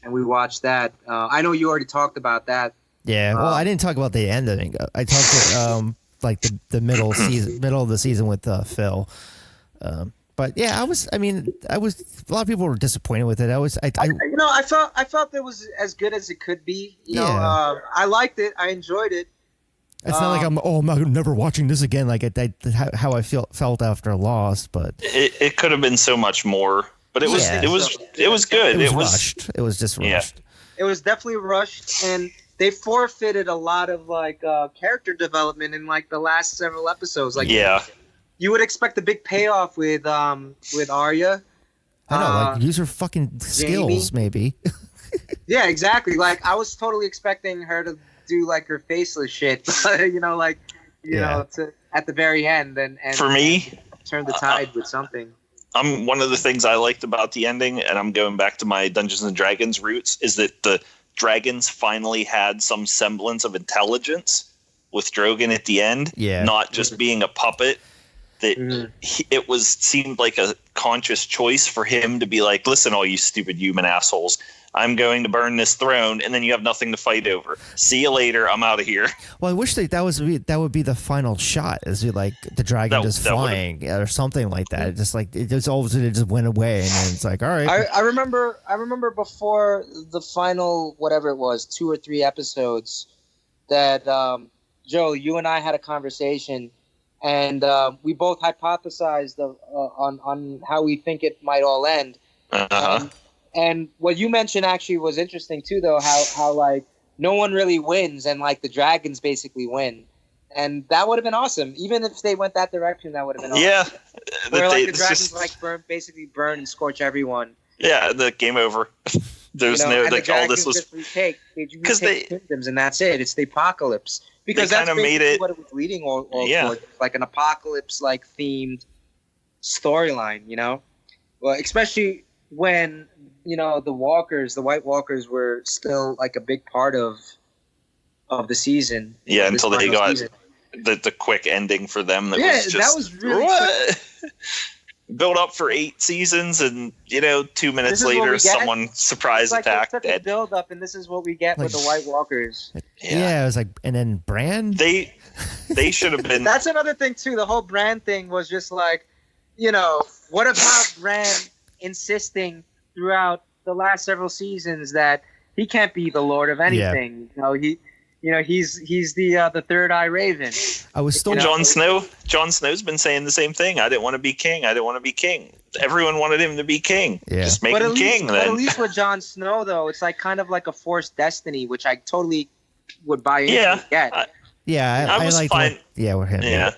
and we watched that. I know you already talked about that. Yeah. Well, I didn't talk about the ending. I talked like the middle of the season with Phil. But yeah, I was. A lot of people were disappointed with it. I felt it was as good as it could be. I liked it. I enjoyed it. It's not like I'm not never watching this again. Like how I felt after Lost, but it could have been so much more. But it was good. It was rushed. It was just rushed. It was definitely rushed, and they forfeited a lot of character development in like the last several episodes. Like you would expect a big payoff with Arya. I know, like use her fucking skills, maybe. Yeah, exactly. Like I was totally expecting her to do like her faceless shit, to at the very end and for me turn the tide with something. One of the things I liked about the ending, and I'm going back to my Dungeons and Dragons roots, is that the dragons finally had some semblance of intelligence with Drogon at the end, not just being a puppet. That it seemed like a conscious choice for him to be like, listen, all you stupid human assholes, I'm going to burn this throne, and then you have nothing to fight over. See you later. I'm out of here. Well, I wish that would be the final shot, is like the dragon just flying or something like that. It just like it just went away, and then it's like, all right. I remember before the final whatever it was, 2 or 3 episodes, that Joe, you and I had a conversation, and we both hypothesized on how we think it might all end. And what you mentioned actually was interesting too, though, how like no one really wins and like the dragons basically win. And that would have been awesome. Even if they went that direction, that would have been awesome. Yeah. Where like the dragons burn and scorch everyone. Yeah, the game over. There's no like all this was because they kingdoms and that's it. It's the apocalypse. Because that's basically what it was leading all towards, like an apocalypse like themed storyline, Well, especially when the White Walkers were still like a big part of the season. Yeah, until they got the quick ending for them. That was really built up for 8 seasons, and 2 minutes later, someone surprise attacked. It's such a build up, and this is what we get with the White Walkers. Yeah, it was like, and then Bran. They should have been. That's another thing too. The whole Bran thing was just like, what about Bran insisting throughout the last several seasons that he can't be the Lord of anything? He's the third eye Raven. I was still Jon Snow. Jon Snow's been saying the same thing. I didn't want to be king. I didn't want to be king. Everyone wanted him to be king. Yeah. Just make him king. Then. But at least with Jon Snow, though, it's like kind of like a forced destiny, which I totally would buy into. I was like fine. With him. Yeah.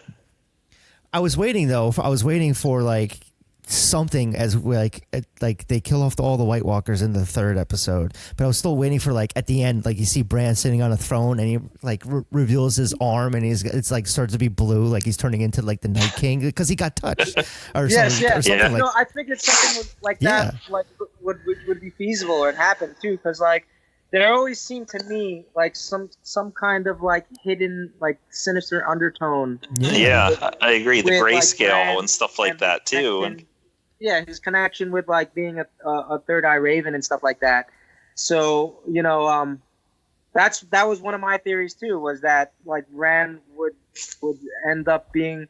I was waiting though. I was waiting for like something as like they kill off all the White Walkers in the 3rd episode, but I was still waiting for like at the end, like you see Bran sitting on a throne and he like reveals his arm and it's like starts to be blue, like he's turning into like the Night King because he got touched or something. Like, no, I figured something like that like would be feasible or it happened too, because like there always seemed to me like some kind of like hidden like sinister undertone. Yeah, I agree. The grayscale and stuff like that too, and his connection with like being a third eye Raven and stuff like that. So that was one of my theories too, was that like Bran would end up being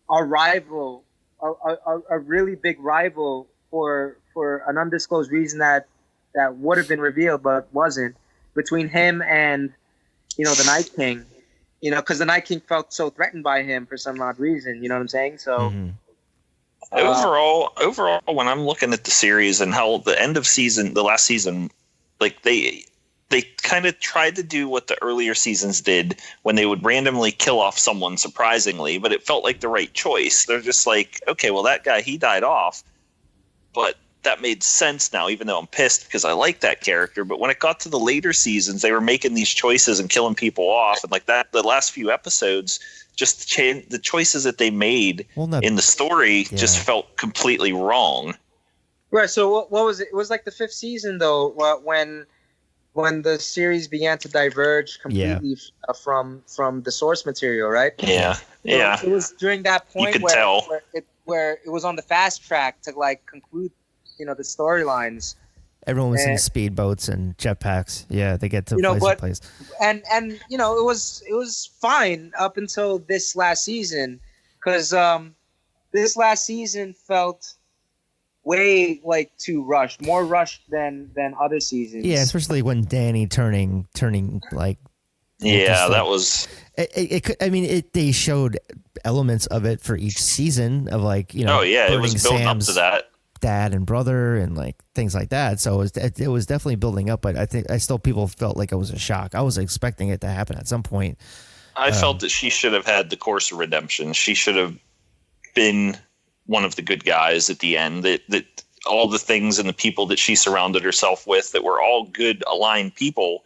a rival, a really big rival for an undisclosed reason that would have been revealed but wasn't, between him and the Night King, because the Night King felt so threatened by him for some odd reason. You know what I'm saying? So. Overall, when I'm looking at the series and how the end of the last season, like they kind of tried to do what the earlier seasons did when they would randomly kill off someone surprisingly, but it felt like the right choice. They're just like, okay, well, that guy, he died off, but that made sense now, even though I'm pissed because I like that character. But when it got to the later seasons, they were making these choices and killing people off. And like that, the last few episodes, just the choices that they made in the story just felt completely wrong. Right. So what was it? It was like the 5th season, though, when the series began to diverge completely from the source material, right? Yeah. So Yeah. it was during that point You could tell. where it was on the fast track to like conclude, the storylines. Everyone was in speedboats and jetpacks. Yeah, they get to place. And it was fine up until this last season, because this last season felt way like too rushed, more rushed than other seasons. Yeah, especially when Danny turning like. Yeah, that was. It could. I mean, they showed elements of it for each season of like Oh yeah, it was building up to that. Dad and brother and like things like that. So it was definitely building up, but I think people felt like it was a shock. I was expecting it to happen at some point. I felt that she should have had the course of redemption. She should have been one of the good guys at the end. That all the things and the people that she surrounded herself with that were all good aligned people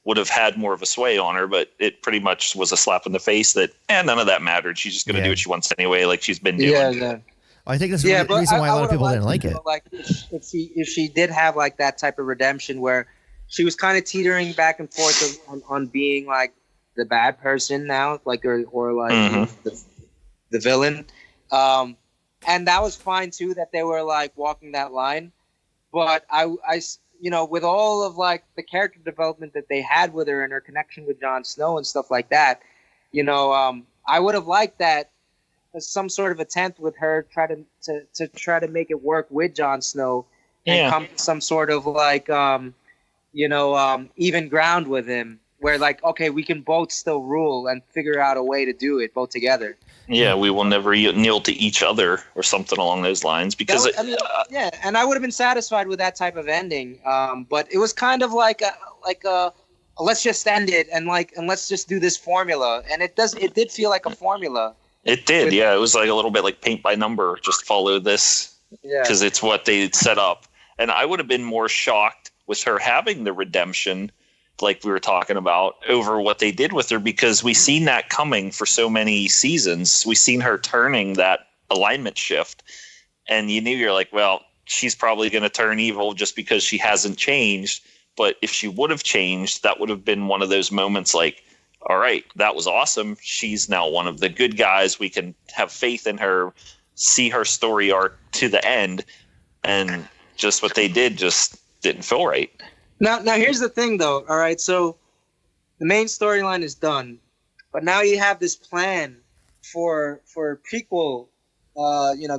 would have had more of a sway on her, but it pretty much was a slap in the face that none of that mattered. She's just going to do what she wants anyway, like she's been doing. Yeah. I think that's the reason why a lot of people didn't like it. Like if she did have like that type of redemption where she was kind of teetering back and forth on being like the bad person now, like or like the villain, and that was fine too that they were like walking that line. But I with all of like the character development that they had with her and her connection with Jon Snow and stuff like that, I would have liked that. Some sort of attempt with her to try to make it work with Jon Snow and come to some sort of like even ground with him where like, okay, we can both still rule and figure out a way to do it both together. Yeah, we will never kneel to each other or something along those lines because and I would have been satisfied with that type of ending. But it was kind of like a let's just end it and let's just do this formula, and it did feel like a formula. It did, yeah. It was like a little bit like paint by number. Just follow this because it's what they set up. And I would have been more shocked with her having the redemption, like we were talking about, over what they did with her because we seen that coming for so many seasons. We seen her turning that alignment shift, and you're like, well, she's probably going to turn evil just because she hasn't changed. But if she would have changed, that would have been one of those moments like, all right, that was awesome. She's now one of the good guys. We can have faith in her, see her story arc to the end. And just what they did just didn't feel right. Now here's the thing, though. All right, so the main storyline is done. But now you have this plan for prequel,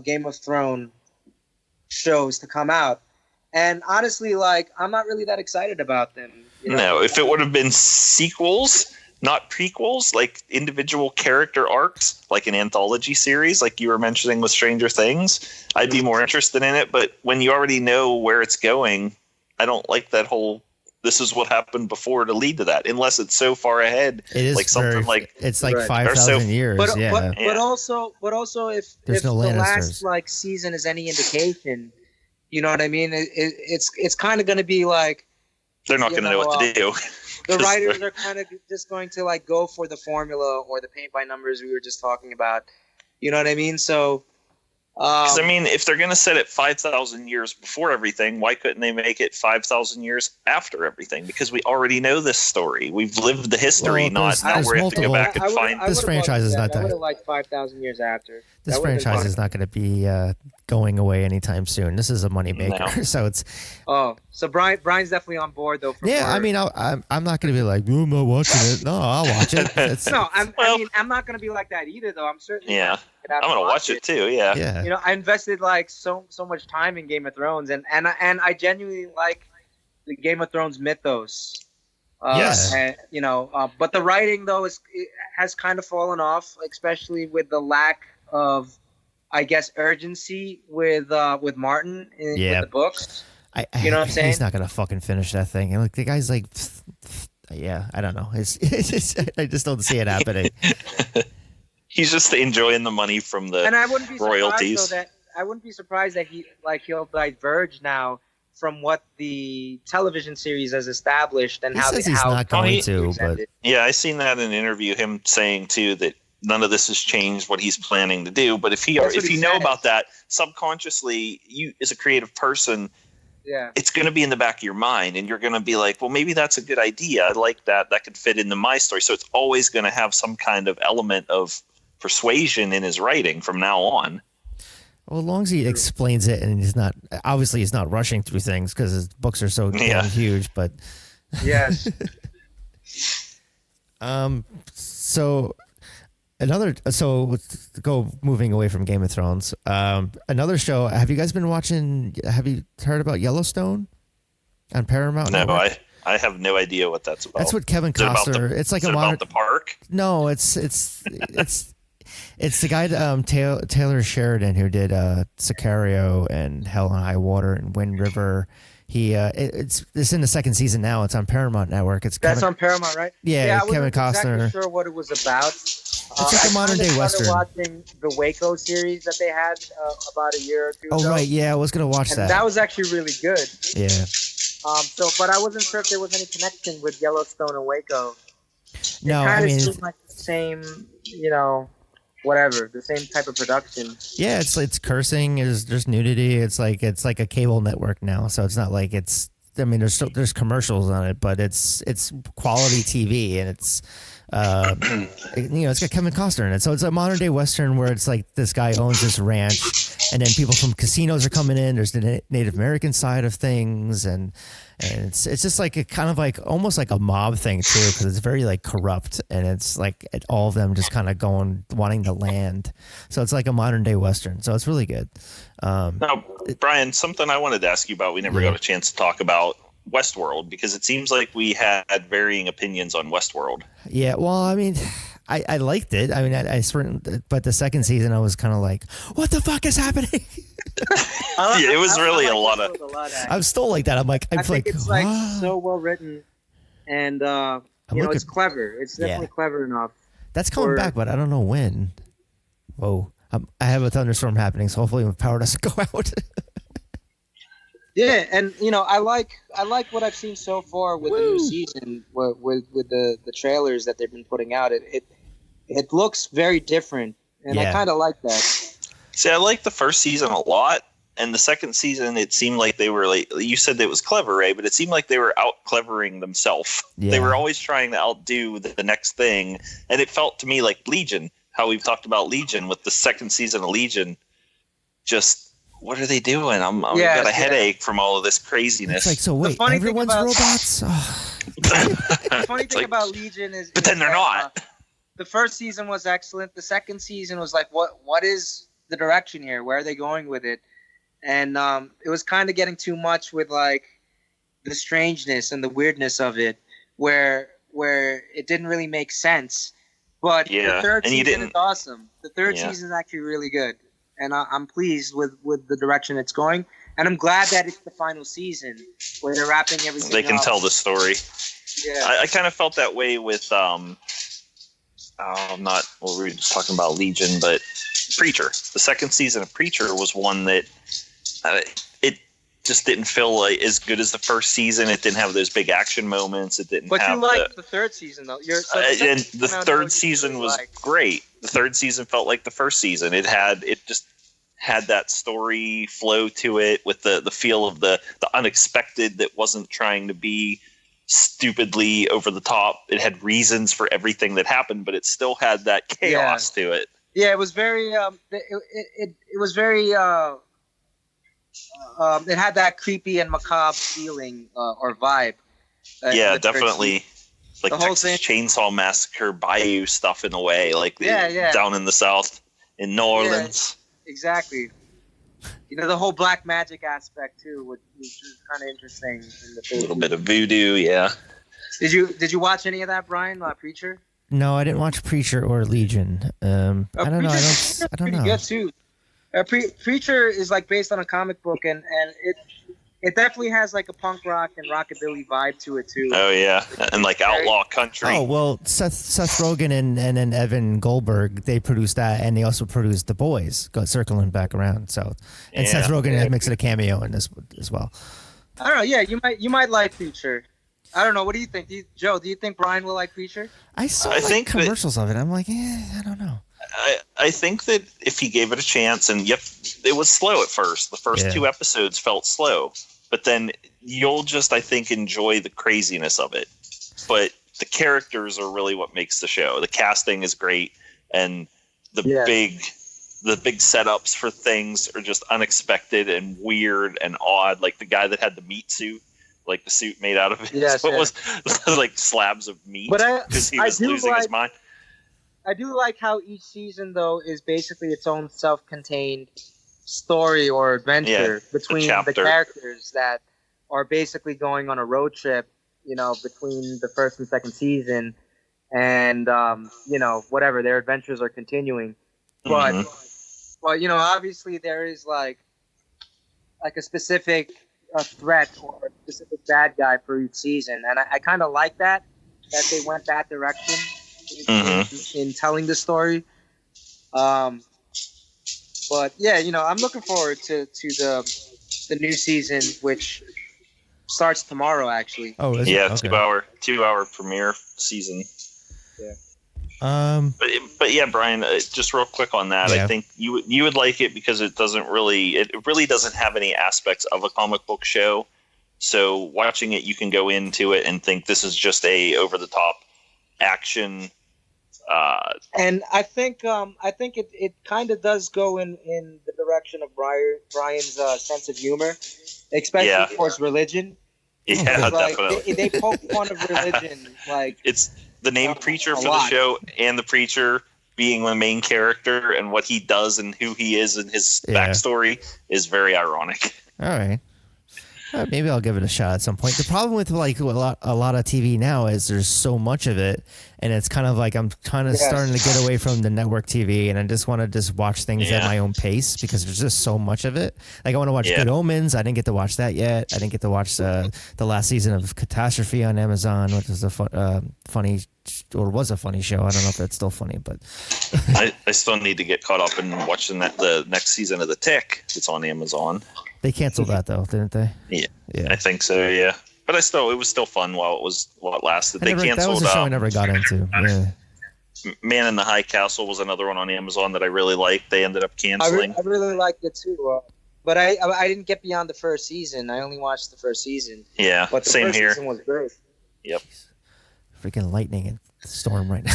Game of Thrones shows to come out. And honestly, like, I'm not really that excited about them. No, if it would have been sequels, not prequels, like individual character arcs, like an anthology series, like you were mentioning with Stranger Things, I'd be more interested in it. But when you already know where it's going, I don't like that whole this is what happened before to lead to that, unless it's so far ahead. It is like something like it's like 5,000 years. But also if no the Lannisters. last like season is any indication, you know what I mean? It's kind of going to be like they're not going to know what to do. The writers are kind of just going to like go for the formula or the paint by numbers we were just talking about. You know what I mean? So, because if they're going to set it 5,000 years before everything, why couldn't they make it 5,000 years after everything? Because we already know this story. We've lived the history, now we have to go back and find. This franchise is not that. I would have liked 5,000 years after. This franchise is not going to be going away anytime soon. This is a moneymaker, No. so it's. Oh, so Brian's definitely on board though. I'm not going to be like, I'm not watching it. No, I'll watch it. I'm not going to I be like that either though. I'm certainly. Yeah, I'm going to watch it too. Yeah. You know, I invested like so much time in Game of Thrones, and I genuinely like the Game of Thrones mythos. Yes. And, but the writing though has kind of fallen off, especially with the lack of, I guess, urgency with Martin with the books. You know what I'm saying? He's not gonna fucking finish that thing. And like the guy's like, yeah, I don't know. It's I just don't see it happening. He's just enjoying the money from the and I wouldn't be royalties. I wouldn't be surprised that he'll diverge now from what the television series has established and he how says he's not going to. But yeah, I seen that in an interview. Him saying too that none of this has changed what he's planning to do. But if you know about that subconsciously, you as a creative person. Yeah, it's going to be in the back of your mind, and you're going to be like, well, maybe that's a good idea. I like that. That could fit into my story. So it's always going to have some kind of element of persuasion in his writing from now on. Well, as long as he explains it and he's not rushing through things because his books are so damn huge. But yes. Moving away from Game of Thrones. Another show. Have you guys been watching? Have you heard about Yellowstone on Paramount? No, Network? I have no idea what that's about. That's what Kevin Costner. It's like about the park. No, it's the guy Taylor Sheridan who did Sicario and Hell and High Water and Wind River. It's in the second season now. It's on Paramount Network. On Paramount, right? Yeah, Kevin Costner. I wasn't exactly sure what it was about. It's like a modern day western. I started watching the Waco series that they had about a year or two ago. Oh right, yeah, I was gonna watch that. That was actually really good. Yeah. But I wasn't sure if there was any connection with Yellowstone and Waco. No, I mean, it seemed like the same, whatever, the same type of production. Yeah, it's cursing. There's nudity. It's like a cable network now, so it's not like it's. I mean, there's commercials on it, but it's quality TV, and it's it's got Kevin Costner in it. So it's a modern day western where it's like this guy owns this ranch, and then people from casinos are coming in. There's the Native American side of things, and it's just like a kind of like almost like a mob thing too, because it's very like corrupt, and it's like all of them just kind of wanting the land. So it's like a modern day western. So it's really good. Now, Brian, something I wanted to ask you about. We never got a chance to talk about Westworld, because it seems like we had varying opinions on Westworld. Yeah, well, I mean, I liked it. I mean, I certain, but the second season, I was kind of like, "What the fuck is happening?" It was really a lot of. I'm still like that. I think it's like so well written, and it's clever. It's definitely clever enough. That's coming back, but I don't know when. Whoa. I have a thunderstorm happening, so hopefully my power doesn't go out. Yeah, and I like what I've seen so far with the new season, with the trailers that they've been putting out. It looks very different, and I kind of like that. See, I like the first season a lot, and the second season it seemed like they were like, you said that it was clever, Ray, but it seemed like they were out clevering themselves. Yeah. They were always trying to outdo the next thing, and it felt to me like Legion. How we've talked about Legion with the second season of Legion. Just what are they doing? I've got a headache from all of this craziness. It's like, so wait, everyone's robots? The funny thing about Legion is, but then they're not. The first season was excellent. The second season was like, what is the direction here? Where are they going with it? And it was kind of getting too much with like the strangeness and the weirdness of it, where it didn't really make sense. But the third season is awesome. The third season is actually really good. And I'm pleased with the direction it's going. And I'm glad that it's the final season where they're wrapping everything They can up. tell the story. Yeah. I kind of felt that way with, we were just talking about Legion, but Preacher. The second season of Preacher was one that it just didn't feel like as good as the first season. It didn't have those big action moments. It didn't. But have you liked the third season though. And the third season was great. The third season felt like the first season. It just had that story flow to it with the feel of the unexpected that wasn't trying to be stupidly over the top. It had reasons for everything that happened, but it still had that chaos to it. Yeah, it was very. It was very. It had that creepy and macabre feeling or vibe. Yeah, definitely. Like the Texas Chainsaw Massacre Bayou stuff in a way, like down in the South in New Orleans. Yeah, exactly. The whole black magic aspect too, which is kind of interesting. A little bit of voodoo, yeah. Did you watch any of that, Brian? Preacher? No, I didn't watch Preacher or Legion. I don't know. I don't know. Good too. Preacher is like based on a comic book, and It definitely has like a punk rock and rockabilly vibe to it too. Oh yeah, and like outlaw country. Oh well, Seth Rogen and Evan Goldberg, they produced that, and they also produced The Boys. Circling back around, so and Seth Rogen makes it a cameo in this as well. I don't know. Yeah, you might like Preacher. I don't know. What do you think, Joe? Do you think Brian will like Preacher? I think commercials of it. I'm like, I don't know. I think that if he gave it a chance, and it was slow at first. The first 2 episodes felt slow, but then you'll just, I think, enjoy the craziness of it. But the characters are really what makes the show. The casting is great, and the big setups for things are just unexpected and weird and odd. Like the guy that had the meat suit, like the suit made out of it. Yes, so it was like slabs of meat because he was losing his mind. I do like how each season, though, is basically its own self-contained story or adventure between the characters that are basically going on a road trip, between the first and second season, and whatever, their adventures are continuing. But obviously there is like a specific threat or a specific bad guy for each season, and I kind of like that they went that direction in telling the story. But yeah, I'm looking forward to the new season, which starts tomorrow actually. Oh, is it? Okay. 2-hour premiere season. Yeah. But yeah, Brian, just real quick on that. I think you would like it because it really doesn't have any aspects of a comic book show. So watching it, you can go into it and think this is just a over the top action. And I think it kind of does go in the direction of Brian's sense of humor, especially towards religion. Yeah, like, definitely. They poke fun of religion, like it's the name Preacher for the show, and the preacher being the main character, and what he does and who he is and his backstory is very ironic. All right. Maybe I'll give it a shot at some point. The problem with like a lot of TV now is there's so much of it, and it's kind of like I'm kind of starting to get away from the network TV, and I just want to just watch things at my own pace because there's just so much of it. Like I want to watch Good Omens. I didn't get to watch that yet. I didn't get to watch the last season of Catastrophe on Amazon, which is a funny or was a funny show. I don't know if it's still funny, but I still need to get caught up in watching the next season of The Tick. It's on Amazon. They canceled that though, didn't they? Yeah, I think so. Yeah, but it was still fun while it lasted. They canceled. That was a show I never got into. Yeah. Man in the High Castle was another one on Amazon that I really liked. They ended up canceling. I really liked it too, but I didn't get beyond the first season. I only watched the first season. Yeah, but the same first here. Season was great. Yep. Freaking lightning and storm right now.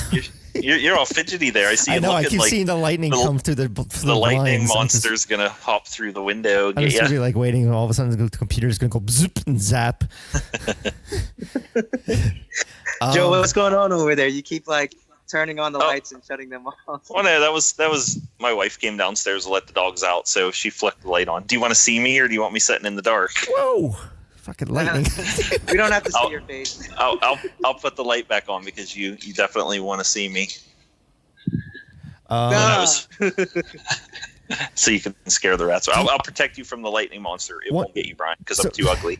You're all fidgety there. I see. I know. I keep like seeing the lightning come through the lightning monster's gonna hop through the window. I'm just be like waiting, and all of a sudden the computer's gonna go zoop and zap. Joe, what's going on over there? You keep like turning on the lights and shutting them off. Well, no, that was my wife came downstairs to let the dogs out, so she flicked the light on. Do you want to see me, or do you want me sitting in the dark? Whoa. Fucking lightning. We don't have to see your face. I'll put the light back on because you definitely want to see me. So you can scare the rats. I'll protect you from the lightning monster. It won't get you, Brian, because I'm too ugly.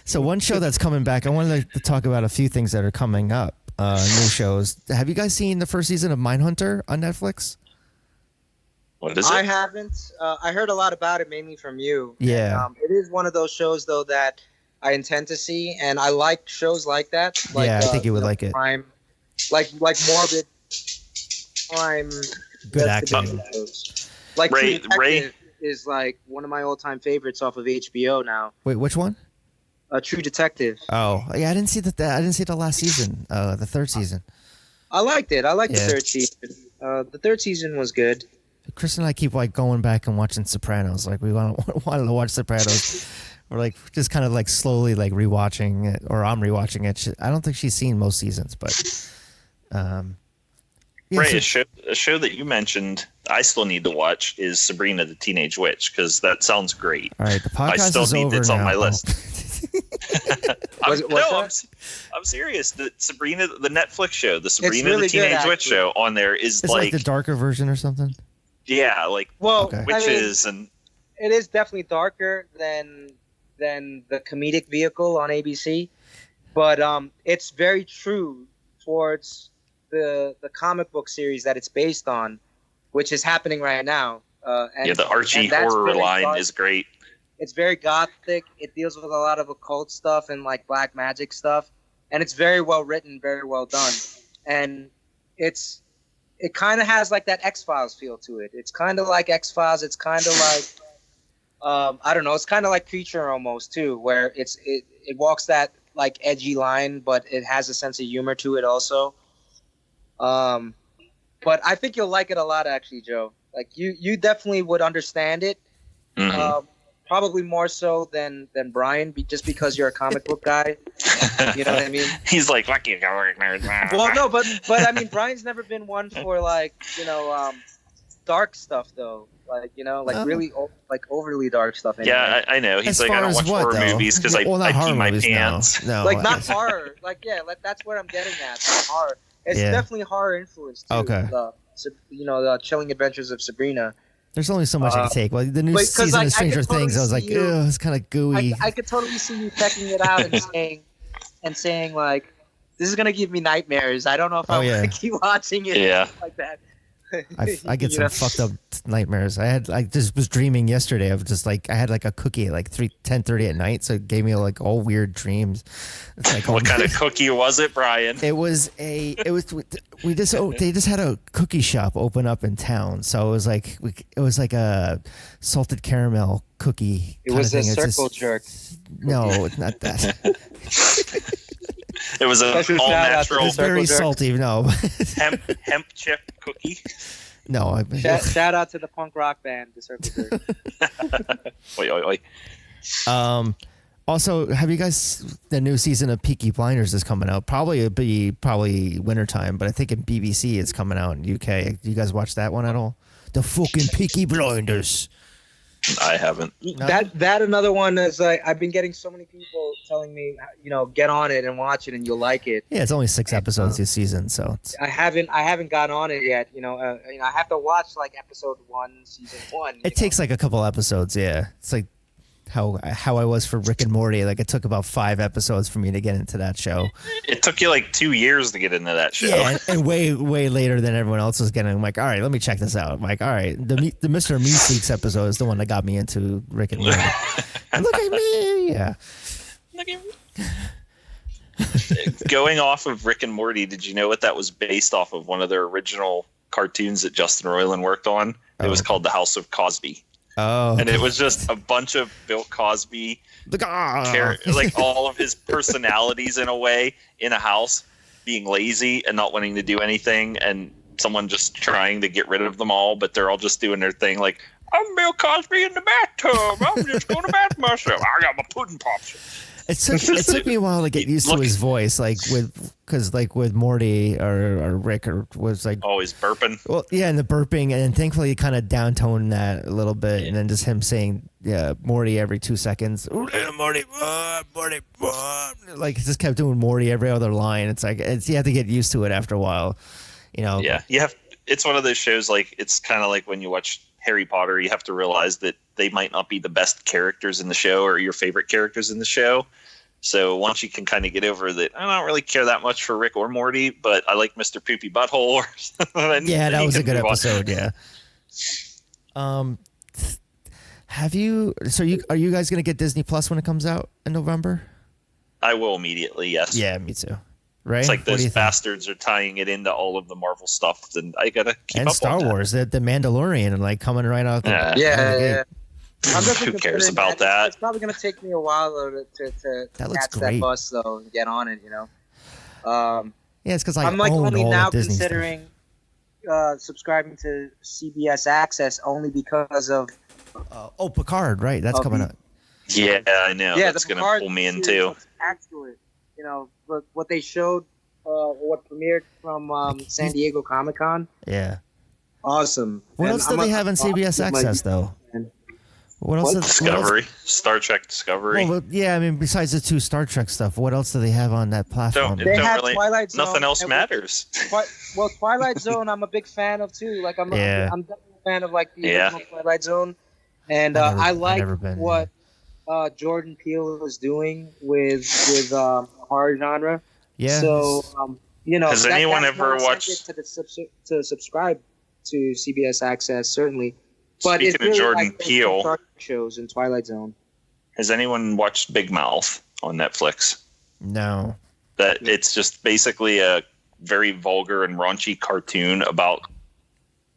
So one show that's coming back, I wanted to talk about a few things that are coming up, new shows. Have you guys seen the first season of Mindhunter on Netflix? What is it? I haven't. I heard a lot about it, mainly from you. Yeah. And, it is one of those shows, though, that I intend to see, and I like shows like that. Like, I think you would like it. Crime, like morbid crime. Good acting. Like Ray is like one of my all-time favorites off of HBO now. Wait, which one? True Detective. Oh, yeah, I didn't see that. I didn't see the last season, the third season. I liked it. I liked the third season. The third season was good. Chris and I keep like going back and watching Sopranos. Like we wanted to watch Sopranos. We're like just kind of like slowly like rewatching it, or I'm rewatching it. I don't think she's seen most seasons, but Ray, a show that you mentioned I still need to watch is Sabrina the Teenage Witch, because that sounds great. All right, the podcast is over it's now. on my list. I'm serious. The Sabrina, the Netflix show, the Sabrina really the Teenage good, Witch show on there is it's like the darker version or something. Yeah, like witches and it is definitely darker than than the comedic vehicle on ABC, but it's very true towards the comic book series that it's based on, which is happening right now. The Archie horror line is great. It's very gothic. It deals with a lot of occult stuff and like black magic stuff, and it's very well written, very well done, and it kind of has like that X-Files feel to it. It's kind of like X-Files. It's kind of like I don't know. It's kind of like Preacher almost too, where it walks that like edgy line, but it has a sense of humor to it also. But I think you'll like it a lot, actually, Joe. Like you definitely would understand it. Mm-hmm. Probably more so than Brian, just because you're a comic book guy. You know what I mean? He's like, fuck you, nerd. Well, no, but I mean, Brian's never been one for like, dark stuff though. Like, really like overly dark stuff. Anyway. Yeah, I know. He's like, I don't watch horror movies because I pee my pants. No, like not horror. Like, yeah, like that's what I'm getting at. Horror. It's definitely horror influence too. Okay. The Chilling Adventures of Sabrina. There's only so much I can take. Well, the new season of Stranger Things, I was like, ew, it's kind of gooey. I could totally see you checking it out and saying like, this is gonna give me nightmares. I don't know if I want to keep watching it. Yeah. Like that. I get some fucked up nightmares. I just was dreaming yesterday of just like I had like a cookie at like 10:30 at night, so it gave me like all weird dreams. It's like, what kind of cookie was it, Brian? They just had a cookie shop open up in town, so it was like a salted caramel cookie. It was a circle jerk. No, it's not that. It was an all-natural, it's very salty. No, hemp chip cookie. No, shout out to the punk rock band, the Circle Jerk. Oi, oi, oi. Also, have you guys? The new season of Peaky Blinders is coming out. It'll be wintertime, but I think in BBC it's coming out in UK. Do you guys watch that one at all? The fucking Peaky Blinders. I haven't. No? That another one is like I've been getting so many people telling me, get on it and watch it and you'll like it. Yeah, it's only 6 episodes this season, so I haven't got on it yet. I have to watch like episode 1, season 1. It takes like a couple episodes. Yeah, it's like how I was for Rick and Morty. Like it took about 5 episodes for me to get into that show. It took you like 2 years to get into that show. Yeah, and way later than everyone else was getting. I'm like, all right, let me check this out. I'm like, all right, the Mr. Meeseeks episode is the one that got me into Rick and Morty. And look at me, yeah. Look at me. Going off of Rick and Morty, did you know what that was based off of? One of their original cartoons that Justin Roiland worked on. It was called The House of Cosby. Oh, and it was just a bunch of Bill Cosby, like all of his personalities in a way, in a house, being lazy and not wanting to do anything, and someone just trying to get rid of them all, but they're all just doing their thing. Like, I'm Bill Cosby in the bathtub. I'm just going to bath myself. I got my pudding pops. It took me a while to get used to his voice, because with Morty or Rick was like always burping. Well, yeah, and the burping, and thankfully he kind of downtoned that a little bit, and then just him saying Morty every 2 seconds. Morty, Morty, like he just kept doing Morty every other line. It's like you have to get used to it after a while, Yeah, you have. It's one of those shows. Like it's kind of like when you watch Harry Potter, you have to realize that they might not be the best characters in the show or your favorite characters in the show. So once you can kind of get over that, I don't really care that much for Rick or Morty, but I like Mr. Poopy Butthole. Yeah, that was a good episode. Yeah. Are you guys gonna get Disney Plus when it comes out in November? I will immediately. Yes. Yeah, me too. Right? It's like those bastards are tying it into all of the Marvel stuff, and I gotta keep up and Star Wars, the Mandalorian, and like coming right out. Yeah. Who cares about that? It's probably going to take me a while to catch that bus though and get on it. Yeah, it's because I'm like only now considering subscribing to CBS Access only because of Picard, right? That's coming up. Yeah, I know. Yeah, that's going to pull me in too. Excellent. What they showed, what premiered from San Diego Comic-Con. Yeah. Awesome. What else do they have on CBS Access though? What else? Discovery, Star Trek Discovery. Well, yeah, I mean, besides the 2 Star Trek stuff, what else do they have on that platform? They have really, Twilight Zone. Nothing else matters. Well, Twilight Zone, I'm a big fan of too. Like, I'm definitely a fan of like the original Twilight Zone, and I like what Jordan Peele is doing with horror genre. Yeah. So has anyone ever watched to subscribe to CBS Access? Certainly, but Speaking it's really of Jordan like Peele, Star Trek shows in Twilight Zone. has anyone watched Big Mouth on Netflix? No. That it's just basically a very vulgar and raunchy cartoon about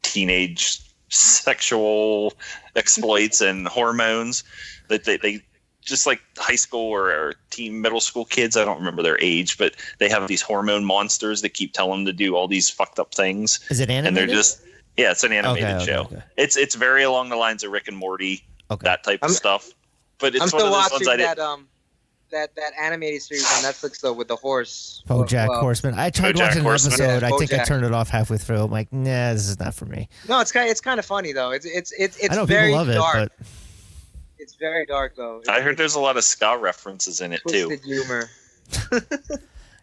teenage sexual exploits and hormones that they just like high school or middle school kids. I don't remember their age, but they have these hormone monsters that keep telling them to do all these fucked up things. Is it animated? And they're just, yeah, it's an animated show. Okay. It's very along the lines of Rick and Morty, that type of stuff. But it's I'm one still of those watching ones that animated series on Netflix though with the horse. BoJack Horseman. I tried watching an episode. Yeah, I think I BoJack. turned it off halfway through. I'm like, nah, this is not for me. No, it's kind of funny though. It's I know very people love dark. it, but It's very dark though. I heard there's a lot of ska references in it too. Twisted humor.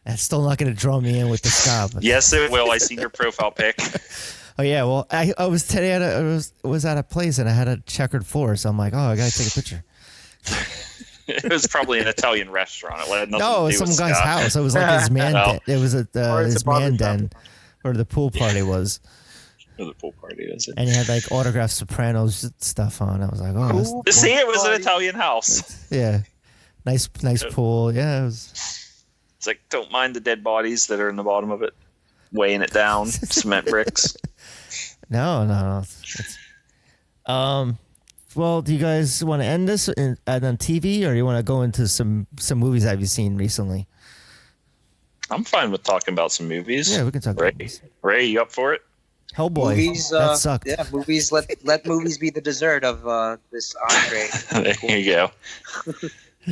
that's still not going to draw me in with the ska. But... Yes, it will. I seen your profile pic. Oh yeah, well, I was today was at a place and I had a checkered floor, so I'm like, oh, I gotta take a picture. It was probably an Italian restaurant. It had nothing No, it to was do some with guy's ska. house. It was like his man. Oh. It was his man barbershop. den, where the pool party was, Or the pool party, is it? and he had like autographed Sopranos stuff on. I was like, oh, that's, To see, it was an Italian house. yeah, nice pool. Yeah, it was. It's like, don't mind the dead bodies that are in the bottom of it, weighing it down, cement bricks. No. Well, do you guys want to end this on TV, or you want to go into some movies that you've seen recently? I'm fine with talking about some movies. Yeah, we can talk about movies. Ray, you up for it? Hellboy. Movies, that sucked. Yeah, movies. Let movies be the dessert of this entree. There you go.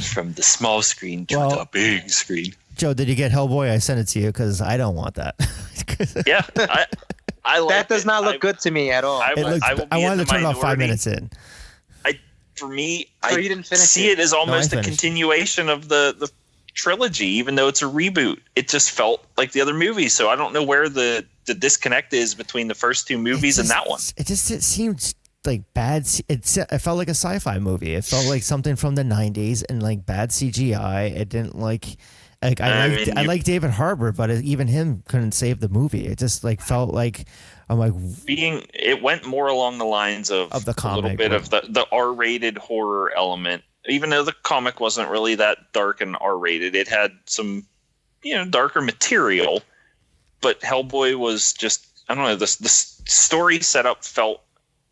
From the small screen to the big screen. Joe, did you get Hellboy? I sent it to you because I don't want that. Yeah, I like that does not look good to me at all. I wanted to turn it off 5 minutes in. For me, So I you didn't finish see it as almost I a finished. continuation of the trilogy, even though it's a reboot. It just felt like the other movies, so I don't know where the disconnect is between the first two movies and that one. It seemed like bad. It felt like a sci-fi movie. It felt like something from the 90s and like bad CGI. It didn't like I like David Harbour, but even him couldn't save the movie. It just like felt like I'm like it went more along the lines of the comic, a little bit of the R-rated horror element. Even though the comic wasn't really that dark and R-rated, it had some darker material. But Hellboy was just, I don't know, the story setup felt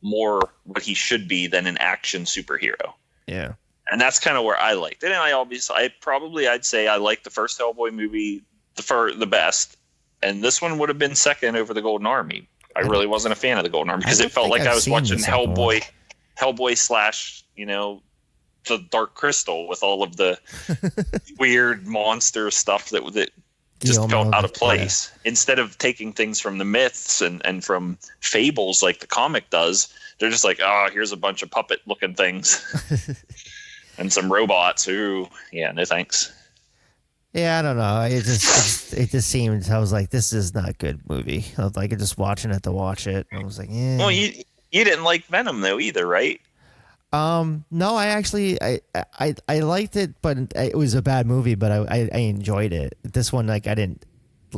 more what he should be than an action superhero. Yeah. And that's kind of where I liked it. And I'd say I liked the first Hellboy movie the best. And this one would have been second over the Golden Army. I really wasn't a fan of the Golden Army because it felt like I was watching Hellboy / the Dark Crystal with all of the weird monster stuff that just felt out of place. Yeah. Instead of taking things from the myths and from fables like the comic does, they're just like, here's a bunch of puppet looking things and some robots. Ooh, yeah, no thanks. Yeah, I don't know. It just seemed, I was like, this is not a good movie. I was like just watching it to watch it. I was like, yeah. Well, you didn't like Venom though either, right? No, I actually I liked it, but it was a bad movie. But I enjoyed it. This one, like, I didn't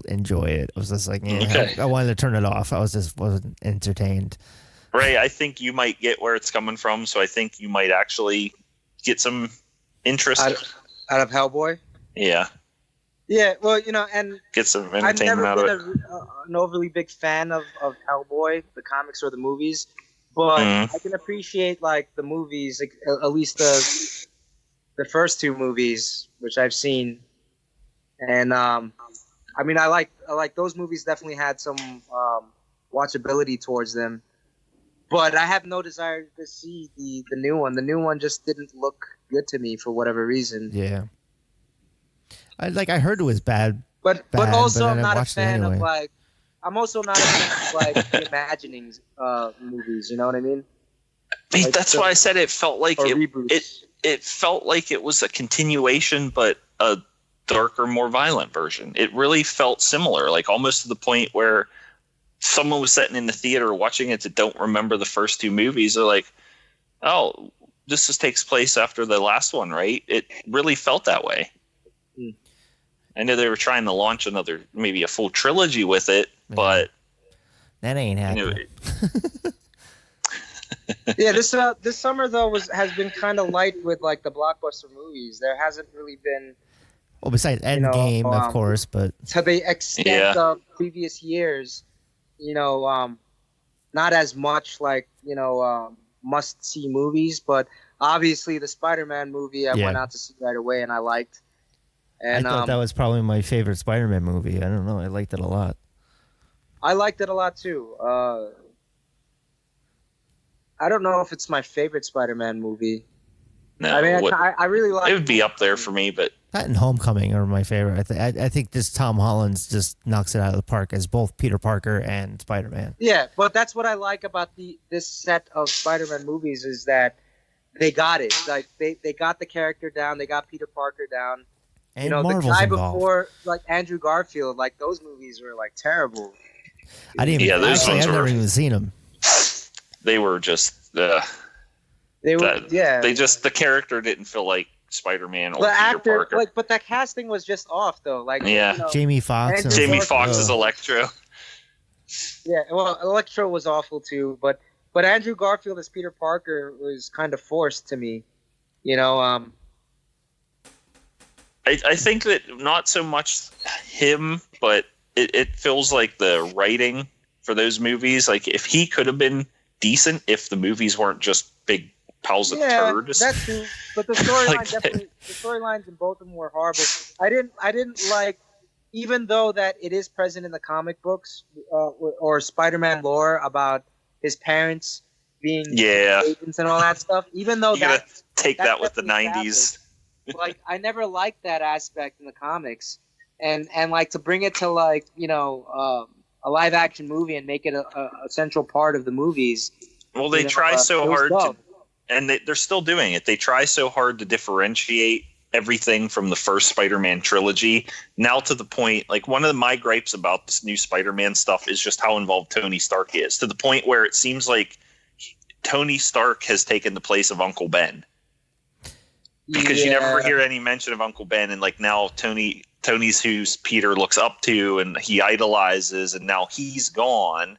enjoy it. I was just like, I wanted to turn it off. I wasn't entertained. Ray, I think you might get where it's coming from, so I think you might actually get some interest out of Hellboy. Yeah. Yeah, well, and get some entertainment out of it. I've never been an overly big fan of Hellboy, the comics or the movies. But I can appreciate like the movies, like at least the first two movies, which I've seen, and I like those movies. Definitely had some watchability towards them, but I have no desire to see the new one. The new one just didn't look good to me for whatever reason. Yeah, I heard it was bad, but also I'm not a fan anyway. of like. I'm also not a fan of like reimaginings movies. You know what I mean? Like that's why I said it felt like it felt like it was a continuation, but a darker, more violent version. It really felt similar, like almost to the point where someone was sitting in the theater watching it that don't remember the first two movies. They're like, "Oh, takes place after the last one, right? It really felt that way. I know they were trying to launch maybe a full trilogy with it, but that ain't happening. Yeah, this summer though has been kind of light with like the blockbuster movies. There hasn't really been. Well, besides Endgame, of course, but to the extent of previous years, not as much like must-see movies, but obviously the Spider-Man movie I went out to see right away and I liked. And I thought that was probably my favorite Spider-Man movie. I don't know, I liked it a lot. I liked it a lot too. I don't know if it's my favorite Spider-Man movie. No, I mean, I really like. It would be up there for me, but that and Homecoming are my favorite. I think this Tom Holland's just knocks it out of the park as both Peter Parker and Spider-Man. Yeah, but that's what I like about this set of Spider-Man movies is that they got it. Like they got the character down, they got Peter Parker down. And Marvel's the guy involved. Before, like Andrew Garfield, like those movies were like terrible. I didn't even. those I've ones never were, even seen them. They were just. They were, They just the character didn't feel like Spider-Man or the Peter actor, Parker. but the casting was just off though. Like Jamie Foxx. Jamie Foxx is Electro. Yeah, well, Electro was awful too, but Andrew Garfield as Peter Parker was kind of forced to me. I think that not so much him, but it feels like the writing for those movies. Like if he could have been decent, if the movies weren't just big piles of turds. That's true. But the storyline the storylines in both of them were horrible. I didn't like, even though that it is present in the comic books or Spider-Man lore about his parents being agents and all that stuff. Even though you gotta take that with the 90s. Like I never liked that aspect in the comics, and like to bring it to like a live action movie and make it a central part of the movies. Well, they try so hard and they're still doing it. They try so hard to differentiate everything from the first Spider-Man trilogy. Now to the point, like one of my gripes about this new Spider-Man stuff is just how involved Tony Stark is, to the point where it seems like Tony Stark has taken the place of Uncle Ben. Because you never hear any mention of Uncle Ben, and like now Tony's who's Peter looks up to and he idolizes, and now he's gone,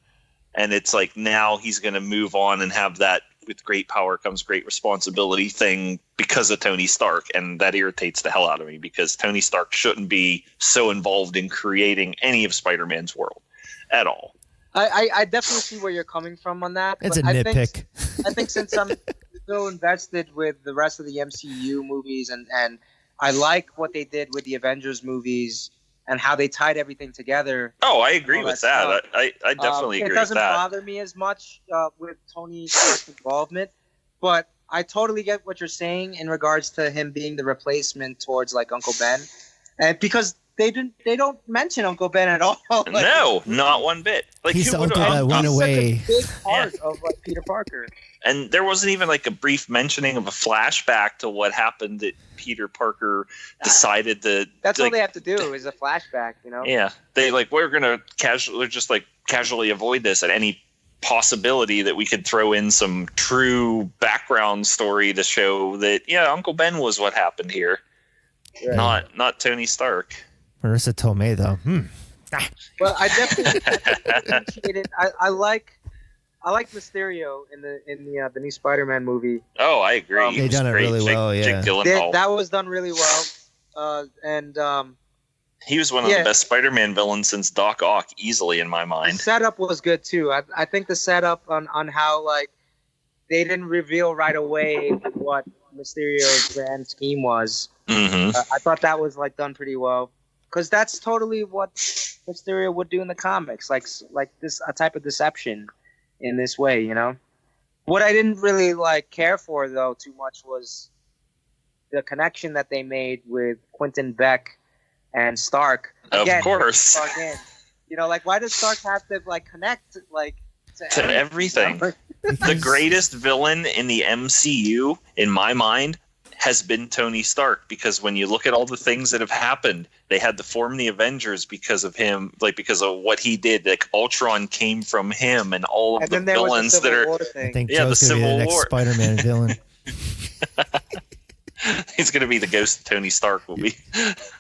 and it's like now he's going to move on and have that with great power comes great responsibility thing because of Tony Stark, and that irritates the hell out of me because Tony Stark shouldn't be so involved in creating any of Spider-Man's world at all. I definitely see where you're coming from on that. It's a nitpick. I think since I'm so invested with the rest of the MCU movies and I like what they did with the Avengers movies and how they tied everything together. Oh, I agree with that. I definitely agree with that. It doesn't bother me as much with Tony Stark's involvement, but I totally get what you're saying in regards to him being the replacement towards like Uncle Ben, and because they don't mention Uncle Ben at all. Like, no, not one bit. Like he's the uncle that went away. Such a big part of like Peter Parker. And there wasn't even like a brief mentioning of a flashback to what happened that Peter Parker decided to. That's all they have to do is a flashback, Yeah, we're gonna casually avoid this at any possibility that we could throw in some true background story to show that Uncle Ben was what happened here, not Tony Stark. Marissa Tomei though. Well, I definitely appreciate it. I like Mysterio in the new Spider-Man movie. Oh, I agree. They done it really well. Yeah, that was done really well. And he was one of the best Spider-Man villains since Doc Ock, easily in my mind. The setup was good too. I think the setup on how like they didn't reveal right away what Mysterio's grand scheme was. Mm-hmm. I thought that was like done pretty well. Because that's totally what Mysterio would do in the comics, like this a type of deception in this way, What I didn't really like care for though too much was the connection that they made with Quentin Beck and Stark. Again, of course. Stark in. Like why does Stark have to like connect like to everything? The greatest villain in the MCU, in my mind, has been Tony Stark, because when you look at all the things that have happened, they had to form the Avengers because of him, like because of what he did. Like Ultron came from him, and all of the villains that are. I think Joe's gonna be the next Spider-Man villain. He's going to be the ghost of Tony Stark. Will be.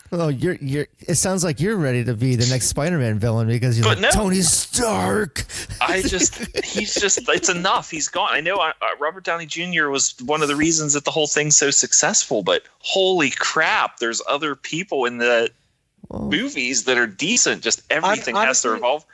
Well, it sounds like you're ready to be the next Spider-Man villain because you're like, Tony Stark. It's enough. He's gone. I know Robert Downey Jr. was one of the reasons that the whole thing's so successful, but holy crap, there's other people in the movies that are decent. Just everything has to revolve.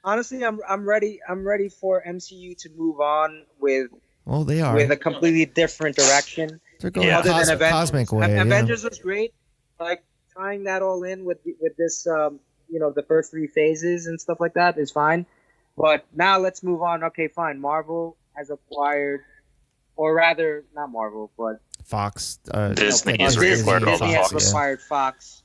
Honestly, I'm ready. I'm ready for MCU to move on with. Well, they are with a completely different direction. They're going cosmic way. Avengers was great, like tying that all in with this, the first 3 phases and stuff like that is fine. But now let's move on. Okay, fine. Marvel has acquired, or rather, not Marvel, but Fox. Disney has acquired Fox,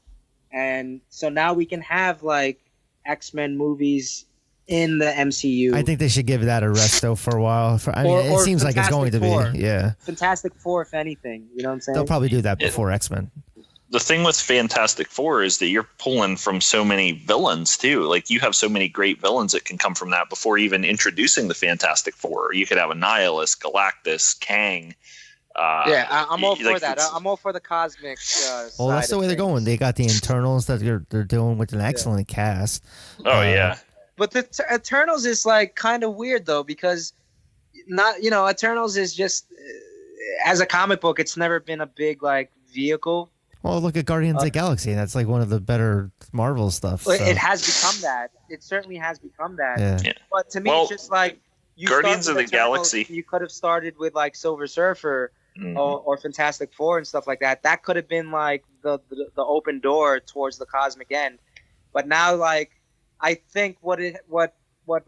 and so now we can have like X-Men movies in the MCU. I think they should give that a rest though for a while. It seems like it's going to be. Yeah. Fantastic Four, if anything. You know what I'm saying? They'll probably do that before X-Men. The thing with Fantastic Four is that you're pulling from so many villains too. Like you have so many great villains that can come from that before even introducing the Fantastic Four. You could have a Nihilus, Galactus, Kang. I'm all for that. I'm all for the cosmic. Well, that's the way they're going. They got the Internals that they're doing with an excellent cast. Oh yeah. But the Eternals is like kind of weird though, because Eternals is just as a comic book, it's never been a big like vehicle. Well, look at Guardians of the Galaxy. That's like one of the better Marvel stuff. So. It has become that. It certainly has become that. Yeah. But to me, it's just like Guardians of the Galaxy. You could have started with like Silver Surfer or Fantastic Four and stuff like that. That could have been like the open door towards the cosmic end. But now, like, I think what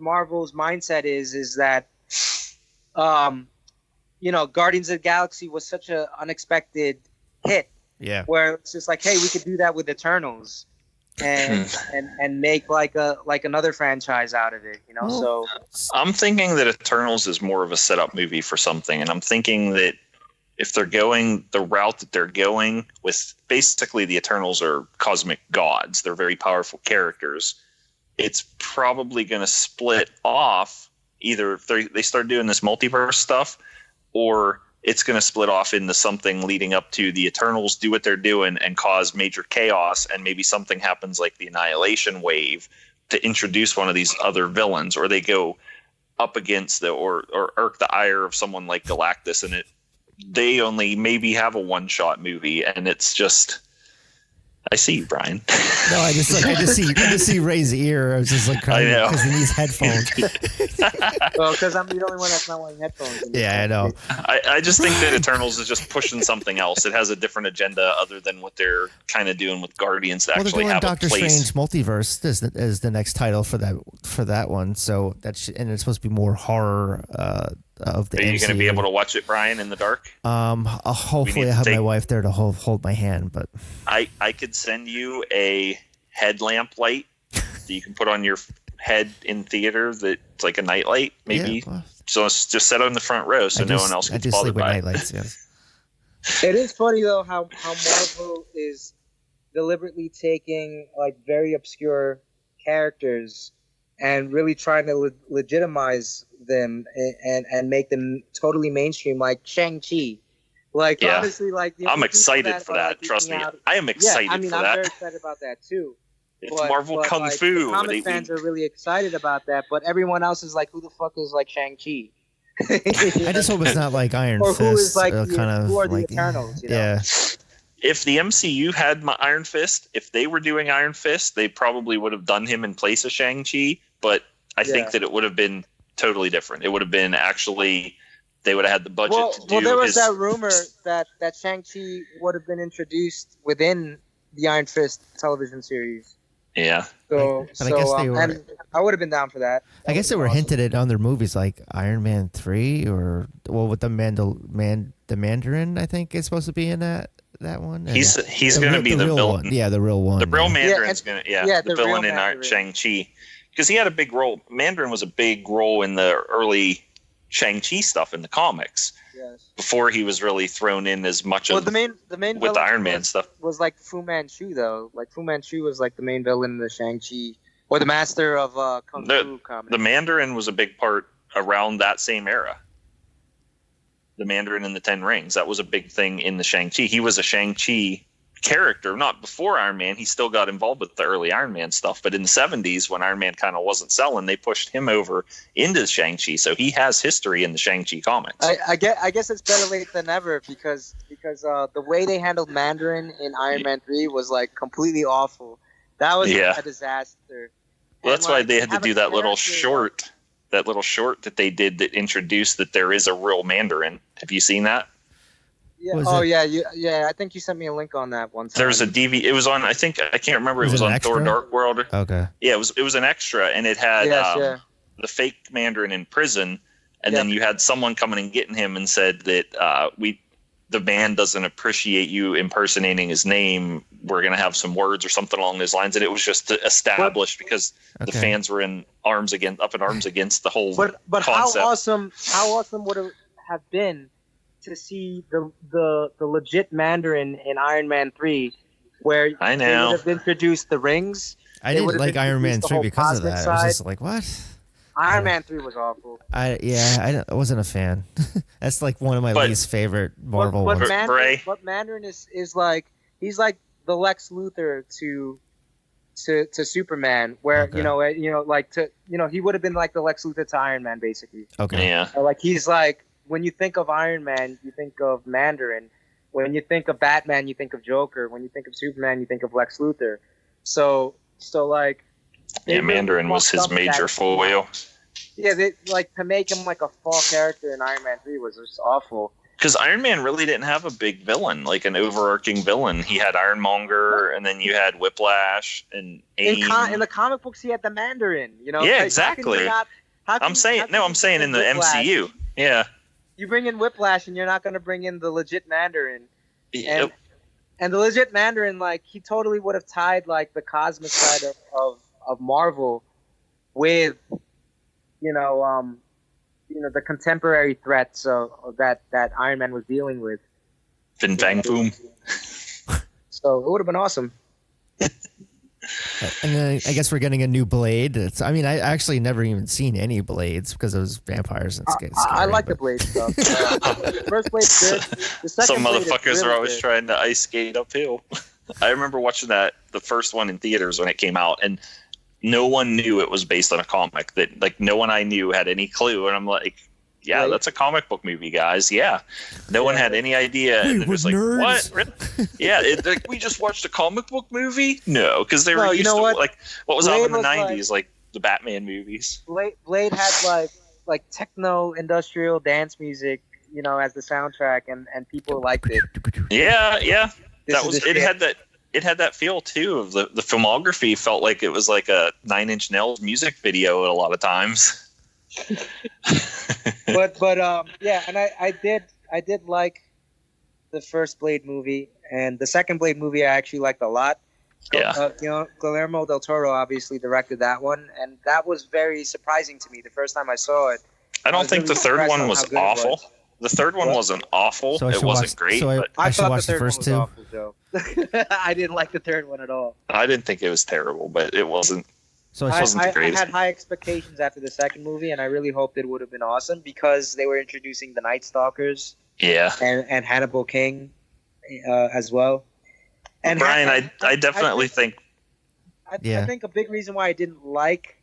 Marvel's mindset is that, Guardians of the Galaxy was such an unexpected hit. Yeah. Where it's just like, hey, we could do that with Eternals, and make like another franchise out of it. So I'm thinking that Eternals is more of a setup movie for something, and I'm thinking that if they're going the route that they're going with, basically the Eternals are cosmic gods. They're very powerful characters. It's probably going to split off. Either if they start doing this multiverse stuff, or it's going to split off into something leading up to the Eternals do what they're doing and cause major chaos, and maybe something happens like the Annihilation Wave to introduce one of these other villains, or they go up against or irk the ire of someone like Galactus, and they only maybe have a one-shot movie, and it's just. I see you, Brian. No, I just see Ray's ear. I was just like crying because he needs headphones. Well, because I'm the only one that's not wearing headphones. Yeah, I know. I just think that Eternals is just pushing something else. It has a different agenda other than what they're kind of doing with Guardians to actually have Doctor a place. Strange Multiverse is the next title for that one. So and it's supposed to be more horror of the Are you MCU. going to be able to watch it, Brian, in the dark? Hopefully I have my wife there to hold my hand, but I could send you a headlamp light that you can put on your head in theater that's like a night light, maybe. Yeah, well, so it's just set on the front row so no one else gets bothered by it. Night lights, yes. It is funny though how Marvel is deliberately taking like very obscure characters and really trying to legitimize them and make them totally mainstream, like Shang-Chi. Like, honestly, like... I'm excited for that, trust me. I am excited for that. I'm very excited about that, too. It's Marvel Kung Fu. The comic fans are really excited about that, but everyone else is like, who the fuck is, like, Shang-Chi? I just hope it's not like Iron Fist. Or who is, like, who are the Eternals, Yeah. If the MCU had Iron Fist, if they were doing Iron Fist, they probably would have done him in place of Shang-Chi, but I think that it would have been totally different. It would have been actually... They would have had the budget to do. Well, there was that rumor that Shang-Chi would have been introduced within the Iron Fist television series. Yeah. So, I guess they were, and I would have been down for that. I guess they were hinted at on their movies like Iron Man 3 with the Mandarin, I think is supposed to be in that one. And he's going to be the villain. One. Yeah, the real one. The real Mandarin's going to the villain in Shang-Chi. Because he had a big role. Mandarin was a big role in the early Shang-Chi stuff in the comics before he was really thrown in as much of the main with the Iron Man stuff was like Fu Manchu though. Like Fu Manchu was like the main villain in the Shang-Chi or the master of Kung Fu comics. The Mandarin was a big part around that same era. the Mandarin and the Ten Rings. That was a big thing in the Shang-Chi. He was a Shang-Chi character, not before Iron Man. He still got involved with the early Iron Man stuff, but in the 70s when Iron Man kind of wasn't selling, they pushed him over into Shang-Chi, so he has history in the Shang-Chi comics. I guess it's better late than never because the way they handled Mandarin in Iron Man 3 was like completely awful. That was a disaster. Well, that's why they had to do that little short that they did that introduced that there is a real Mandarin. Have you seen that? Yeah. Yeah. I think you sent me a link on that one time. There's a DVD. It was on. I can't remember. It was on Thor: Dark World. Okay. Yeah, it was an extra, and it had the fake Mandarin in prison, and then you had someone coming and getting him and said that the band doesn't appreciate you impersonating his name. We're gonna have some words or something along those lines, and it was just established because the fans were up in arms against the whole. But concept. How awesome would it have been to see the legit Mandarin in Iron Man 3, where they would have introduced the rings. I didn't like Iron Man 3 because of that. I was just like, what? Iron Man 3 was awful. I wasn't a fan. That's like one of my least favorite Marvel ones. But Mandarin is like, he's like the Lex Luthor to Superman, where he would have been like the Lex Luthor to Iron Man, basically. Okay. Yeah. Like he's like, when you think of Iron Man, you think of Mandarin. When you think of Batman, you think of Joker. When you think of Superman, you think of Lex Luthor. So like. Yeah, Mandarin was his major foil. Yeah, to make him like a fall character in Iron Man 3 was just awful. Because Iron Man really didn't have a big villain, like an overarching villain. He had Ironmonger, and then you had Whiplash and AIM. In the comic books, he had the Mandarin. Yeah, like, exactly. I'm saying in the Whiplash, MCU. Yeah. You bring in Whiplash, and you're not going to bring in the legit Mandarin. Yep. And the legit Mandarin, like, he totally would have tied like the cosmic side of Marvel with, the contemporary threats that Iron Man was dealing with. Fin Fang Foom. So it would have been awesome. And then I guess we're getting a new Blade. I actually never even seen any Blades because it was vampires and scary. I like the Blade stuff. First Blade's good. The second Some motherfuckers are always good. trying to ice skate uphill. I remember watching the first one in theaters when it came out, and no one knew it was based on a comic. That like no one I knew had any clue, and I'm like, yeah, that's a comic book movie, guys. Yeah, no one had any idea. Hey, and they're just like, nerds. What? Yeah, we just watched a comic book movie. No, because they were used to like what was out in the '90s, like the Batman movies. Blade had like techno industrial dance music, as the soundtrack, and people liked it. Yeah. It had that feel too of the filmography felt like it was like a 9 Inch Nails music video a lot of times. but and I did like the first Blade movie, and the second Blade movie I actually liked a lot. Guillermo del Toro obviously directed that one, and that was very surprising to me the first time I saw it. I don't think the third one was awful. The third one wasn't awful. It wasn't great. So I should watch the first two. Awful, Joe. I didn't like the third one at all. I didn't think it was terrible, but it wasn't. So I had high expectations after the second movie, and I really hoped it would have been awesome because they were introducing the Night Stalkers. Yeah. And Hannibal King as well. And Brian, I definitely think. I think a big reason why I didn't like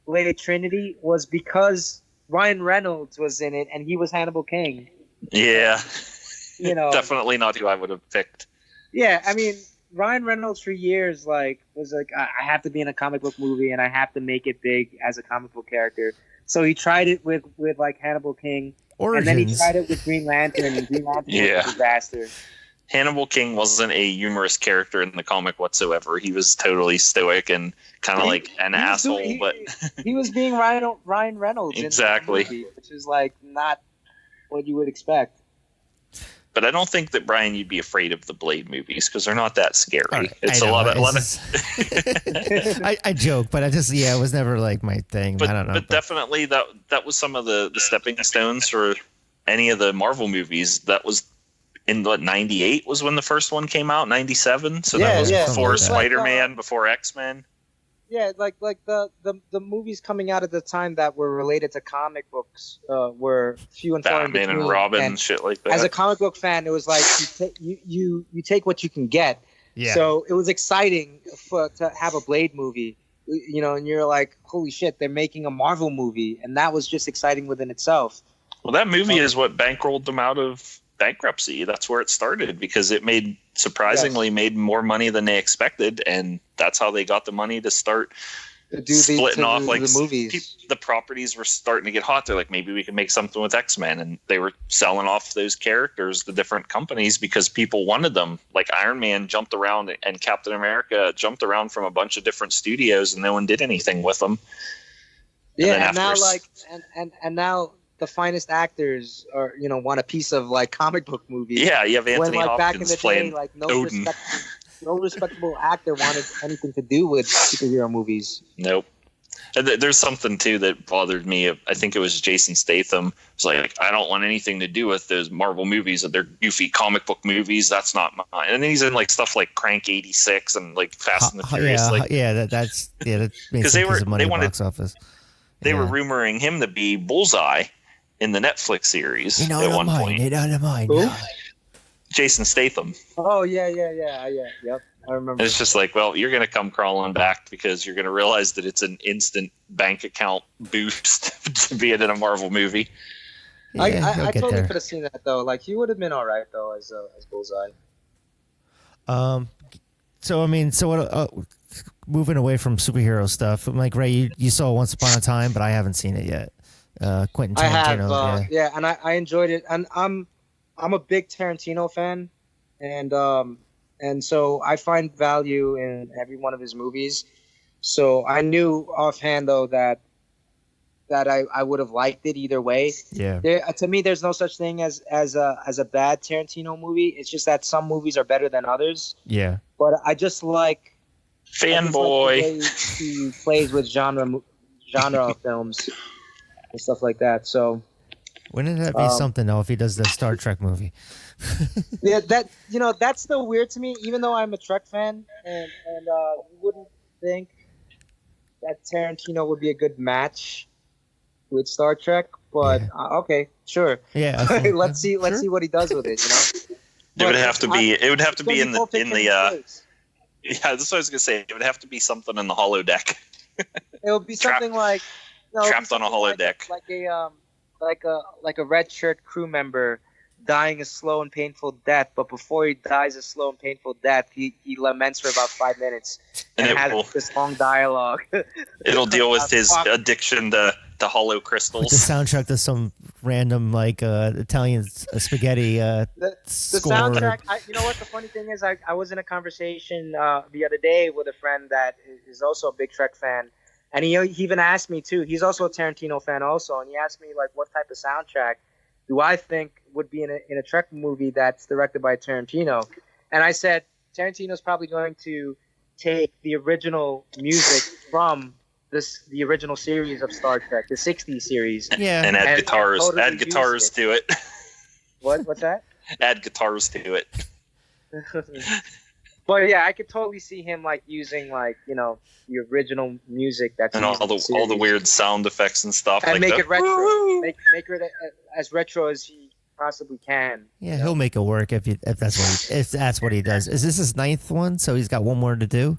Blade Trinity was because Ryan Reynolds was in it, and he was Hannibal King. Yeah. Definitely not who I would have picked. Yeah, I mean, Ryan Reynolds for years was like, I have to be in a comic book movie, and I have to make it big as a comic book character. So he tried it with like Hannibal King, Origins. And then he tried it with Green Lantern, and Green Lantern was a disaster. Hannibal King wasn't a humorous character in the comic whatsoever. He was totally stoic and kind of like an asshole. But he was being Ryan Reynolds exactly, in the movie, which is like not what you would expect. But I don't think that, Brian, you'd be afraid of the Blade movies because they're not that scary. Right. It's a lot of. I joke, but it was never like my thing. But, I don't know. But definitely that was some of the stepping stones for any of the Marvel movies. That was in 98 was when the first one came out, 97. So that was before Spider-Man, before X-Men. like the movies coming out at the time that were related to comic books were few and far in between. Batman and Robin and shit like that. As a comic book fan, it was like you take what you can get. Yeah. So it was exciting to have a Blade movie, and you're like, holy shit, they're making a Marvel movie, and that was just exciting within itself. Well, that movie is what bankrolled them out of bankruptcy. That's where it started, because it made more money than they expected, and that's how they got the money to start splitting off like the movies. The properties were starting to get hot. They're like, maybe we can make something with X-Men, and they were selling off those characters to different companies because people wanted them. Like Iron Man jumped around, and Captain America jumped around from a bunch of different studios, and no one did anything with them. And now the finest actors are, want a piece of like comic book movies. Yeah, you have Anthony Hopkins back in the playing day, like Odin. No respectable actor wanted anything to do with superhero movies. Nope. And there's something too that bothered me. I think it was Jason Statham. It's like, I don't want anything to do with those Marvel movies. They're goofy comic book movies. That's not mine. And then he's in like stuff like Crank 86 and like Fast and the Furious. That's because they wanted box office. They were rumoring him to be Bullseye in the Netflix series at one point. Who? Jason Statham. Oh yeah, yep. I remember. It's just like, well, you're going to come crawling back because you're going to realize that it's an instant bank account boost to be in a Marvel movie. Yeah, I totally could have seen that though. Like he would have been all right though as Bullseye. So what? Moving away from superhero stuff, like Ray, you saw Once Upon a Time, but I haven't seen it yet. Quentin Tarantino. I have, and I enjoyed it, and I'm a big Tarantino fan, and so I find value in every one of his movies. So I knew offhand though that I would have liked it either way. Yeah. To me, there's no such thing as a bad Tarantino movie. It's just that some movies are better than others. Yeah. But I just like fanboy. the way he plays with genre films and stuff like that. So. Wouldn't that be something though if he does the Star Trek movie? Yeah, that's still weird to me. Even though I'm a Trek fan, and you wouldn't think that Tarantino would be a good match with Star Trek, but okay, sure. Yeah, let's see what he does with it. It would have to be in the. Yeah, that's what I was gonna say. It would have to be something in the holodeck. It would be something trapped on a holodeck, like a red shirt crew member dying a slow and painful death, but before he dies a slow and painful death, he laments for about 5 minutes and has this long dialogue. It'll deal with his addiction to hollow crystals. With the soundtrack to some random Italian spaghetti. The soundtrack. You know what? The funny thing is, I was in a conversation the other day with a friend that is also a big Trek fan. And he even asked me too. He's also a Tarantino fan also, and he asked me like, what type of soundtrack do I think would be in a Trek movie that's directed by Tarantino? And I said Tarantino's probably going to take the original music from the original series of Star Trek, the '60s series, and add guitars. Totally add guitars to it. What's that? Add guitars to it. But yeah, I could totally see him like using the original music that's and all the weird sound effects and stuff, and like make it retro, make it as retro as he possibly can. Yeah, he'll make it work if that's what he does. Is this his 9th one? So he's got one more to do.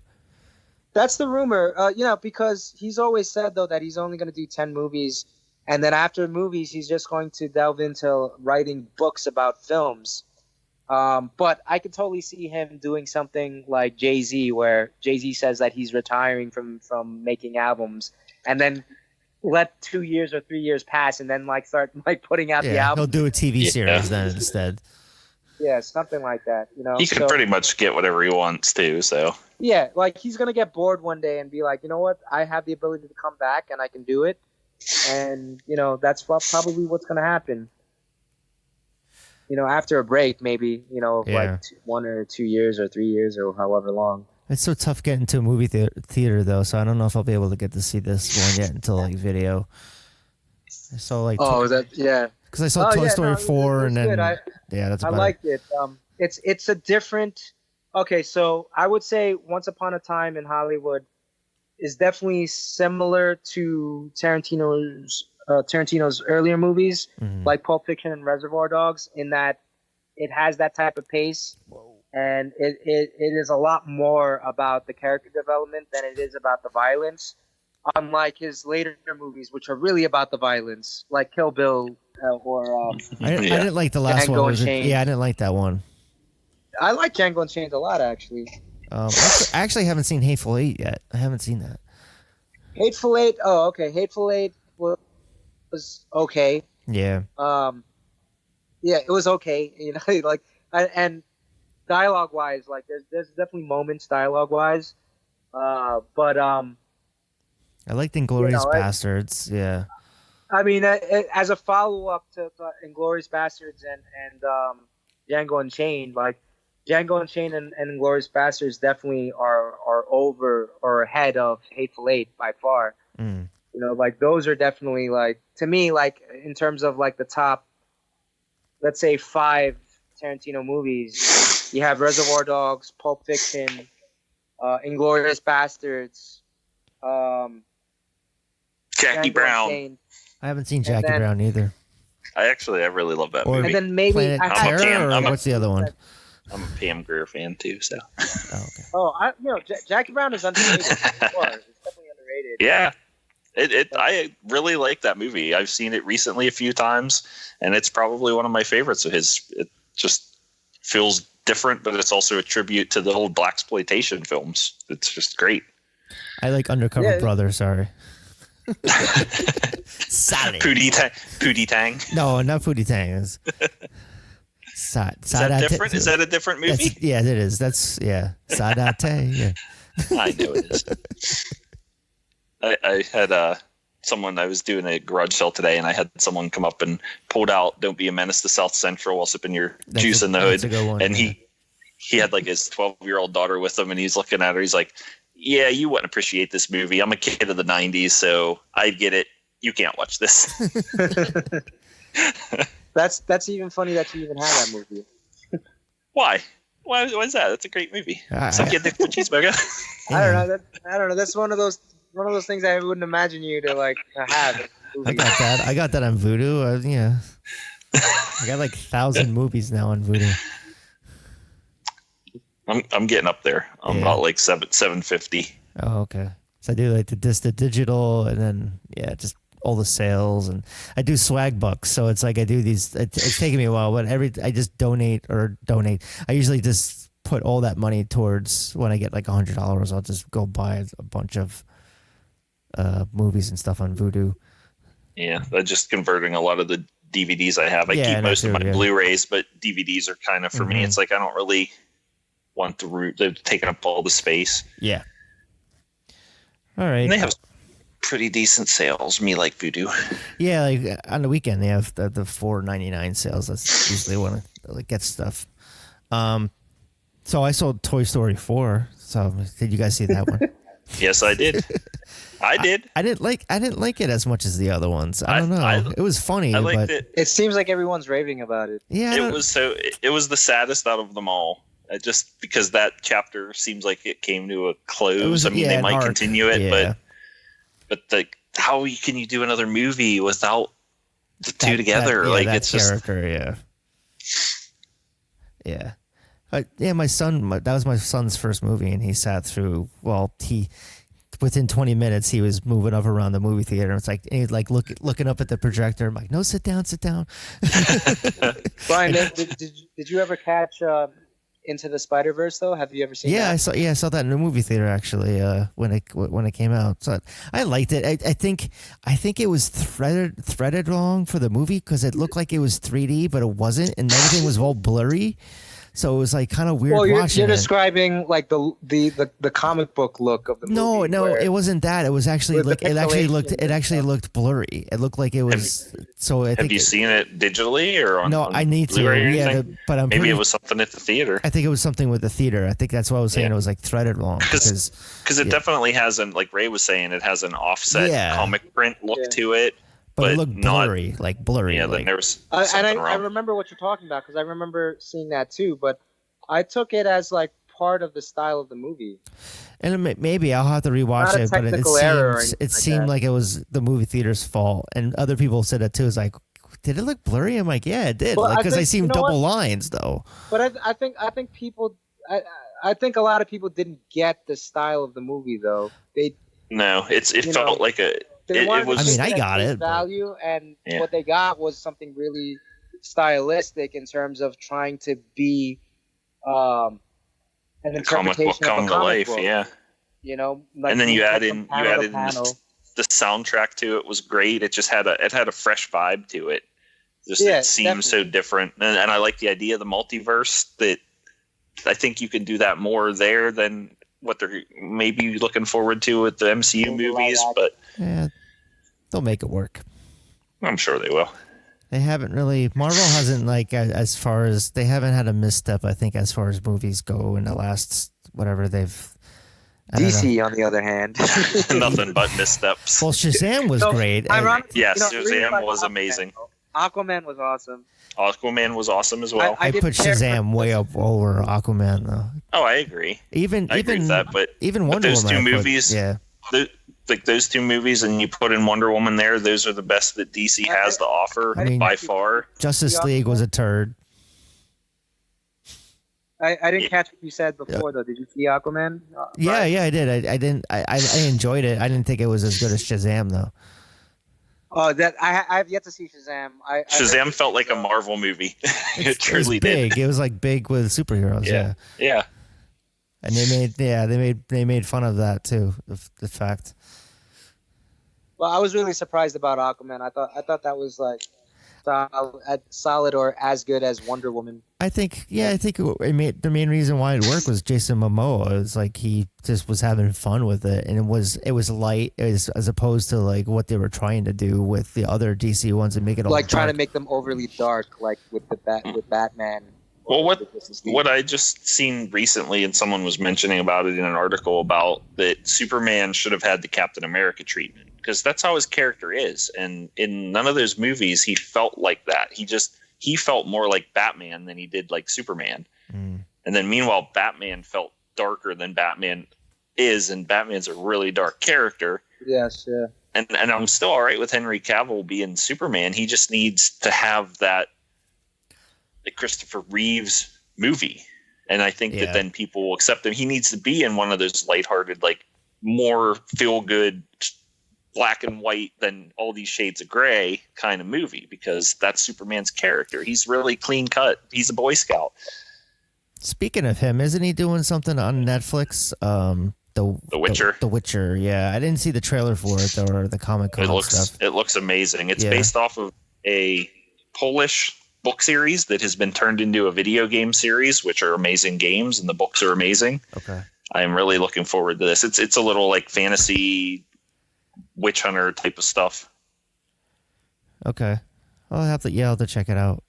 That's the rumor. Because he's always said though that he's only going to do 10 movies, and then after movies, he's just going to delve into writing books about films. But I could totally see him doing something like Jay-Z, where Jay-Z says that he's retiring from making albums, and then let 2 years or 3 years pass, and then start putting out the album. He'll do a TV series then instead. Yeah, something like that. He can pretty much get whatever he wants too. So yeah, he's gonna get bored one day and be like, you know what? I have the ability to come back and I can do it, and that's probably what's gonna happen. After a break, maybe, like 1 or 2 years or 3 years or however long. It's so tough getting to a movie theater, though, so I don't know if I'll be able to get to see this one yet until, video. I saw, because I saw Toy Story 4, and then... that's about I liked it. It's a different... Okay, so I would say Once Upon a Time in Hollywood is definitely similar to Tarantino's earlier movies, like Pulp Fiction and Reservoir Dogs, in that it has that type of pace. And it is a lot more about the character development than it is about the violence. Unlike his later movies, which are really about the violence, like Kill Bill or I didn't like the last Django one. Unchained. I didn't like that one. I like Django Unchained a lot, actually. I actually haven't seen Hateful Eight yet. I haven't seen that. Hateful Eight. Oh, okay. Hateful Eight was okay. Yeah. Yeah, it was okay. You know, like and dialogue-wise, like there's definitely moments dialogue-wise, but I liked Inglourious Bastards. Yeah. I mean, as a follow-up to Inglourious Bastards and Django Unchained, like Django Unchained and Inglourious Bastards definitely are over or ahead of Hateful Eight by far. You know, like those are definitely, like, to me, like in terms of like the top, let's say 5 Tarantino movies, you have Reservoir Dogs, Pulp Fiction, Inglourious Bastards, Jackie Django Brown. Unchained. I haven't seen Jackie Brown either. I really love that Or movie. And then maybe Planet Terror, or what's the other one? I'm a Pam Grier fan too, so. Oh, okay. Jackie Brown is underrated. It's definitely underrated. Yeah. I really like that movie. I've seen it recently a few times, and it's probably one of my favorites of his. It just feels different, but it's also a tribute to the old blaxploitation films. It's just great. I like Undercover Brother. Sorry. Sorry. Pootie Tang. No, not Pootie Tang. Is that different? Is that a different movie? Yeah, it is. That's Sadate. Yeah. I know it is. I had someone, I was doing a garage sale today, and I had someone come up and pulled out "Don't Be a Menace to South Central" while sipping your juice in the hood. That's a good one, and he had like his 12-year-old daughter with him, and he's looking at her. He's like, "Yeah, you wouldn't appreciate this movie. I'm a kid of the '90s, so I get it. You can't watch this." That's even funny that you even have that movie. Why? Why is that? That's a great movie. Some kid Nick cheeseburger. I don't know. That's one of those things I wouldn't imagine you to like to have. I got that on Vudu. Yeah. I got like 1,000 movies now on Vudu. I'm getting up there. I'm about like 750. Oh, okay. So I do like the digital, and then just all the sales, and I do swag bucks. So it's like I do these. It's taking me a while, but I just donate. I usually just put all that money towards when I get like $100. I'll just go buy a bunch of movies and stuff on Vudu. Yeah, I'm just converting a lot of the DVDs I have. I keep most of my Blu-rays, but DVDs are kind of for me. It's like I don't really want they're taking up all the space. Yeah. All right. And they have pretty decent sales. Me like Vudu. Yeah, like on the weekend they have the $4.99 sales. That's usually when I get stuff. So I sold Toy Story 4. So did you guys see that one? Yes, I did. I did. I didn't like it as much as the other ones. I don't know. It was funny. I liked but it. It seems like everyone's raving about it. Yeah. It was the saddest out of them all. Just because that chapter seems like it came to a close. They might continue it, but like, how can you do another movie without the two together? It's character, yeah. My son. That was my son's first movie, and he sat through. Well, within 20 minutes, he was moving up around the movie theater. It's like, he's like looking up at the projector. I'm like, no, sit down. Brian, did you ever catch Into the Spider-Verse though? Have you ever seen that? I saw that in a movie theater actually when it came out. So I liked it. I think it was threaded wrong for the movie because it looked like it was 3D, but it wasn't, and everything was all blurry. So it was like kind of weird. Well, you're describing like the comic book look of the movie. No, it wasn't that. It was actually it actually looked blurry. It looked like it was. Have you seen it digitally or on? No, I need to. But maybe it was something at the theater. I think it was something with the theater. I think that's why I was saying it was like threaded wrong because it definitely has like Ray was saying, it has an offset comic print look to it. But it looked blurry, blurry. Yeah, like, I remember what you're talking about because I remember seeing that too. But I took it as like part of the style of the movie. And maybe I'll have to rewatch it, but it seemed like it was the movie theater's fault, and other people said that too. It's like, did it look blurry? I'm like, yeah, it did, because I seen double lines though. But I think people, I think a lot of people didn't get the style of the movie though. It felt like a. It was. I mean, I got it. Value, and what they got was something really stylistic in terms of trying to be an interpretation of a comic book. Yeah. You know, and then you add in the soundtrack to it was great. It just had a fresh vibe to it. It seemed so different, and I like the idea of the multiverse. That I think you can do that more there than what they're maybe looking forward to with the MCU movies. But they'll make it work. I'm sure they will. They haven't really. Marvel hasn't as far as they haven't had a misstep. I think as far as movies go in the last whatever they've. DC, on the other hand, nothing but missteps. Well, Shazam was great. Shazam was amazing. Aquaman was awesome. Aquaman was awesome as well. I put Shazam way up over Aquaman though. Oh, I agree. I agree with that, but even Wonder those Woman, two movies, those two movies, and you put in Wonder Woman there. Those are the best that DC has to offer by far. Justice League was a turd. I didn't catch what you said before though. Did you see Aquaman? Yeah, I did. I didn't. I enjoyed it. I didn't think it was as good as Shazam though. Oh, that I've yet to see Shazam. Shazam felt like a Marvel movie. It truly big. did. It was like big with superheroes. Yeah. And they made fun of that too. The fact. Well, I was really surprised about Aquaman. I thought that was like solid or as good as Wonder Woman. I think the main reason why it worked was Jason Momoa. It was like he just was having fun with it, and it was light as opposed to like what they were trying to do with the other DC ones and make it all like dark. Trying to make them overly dark, like with Batman. Well, what I just seen recently, and someone was mentioning about it in an article about that Superman should have had the Captain America treatment, because that's how his character is, and in none of those movies he felt like that. He felt more like Batman than he did like Superman. And then meanwhile, Batman felt darker than Batman is, and Batman's a really dark character. Yes, yeah. And I'm still all right with Henry Cavill being Superman. He just needs to have that Christopher Reeves movie. And I think that then people will accept him. He needs to be in one of those lighthearted, like more feel good, black and white than all these shades of gray kind of movie, because that's Superman's character. He's really clean cut. He's a Boy Scout. Speaking of him, isn't he doing something on Netflix? The Witcher. The Witcher, yeah. I didn't see the trailer for it though, or the comic stuff. It looks amazing. It's based off of a Polish book series that has been turned into a video game series, which are amazing games, and the books are amazing. Okay. I am really looking forward to this. It's a little like fantasy witch hunter type of stuff. Okay. I'll have to check it out.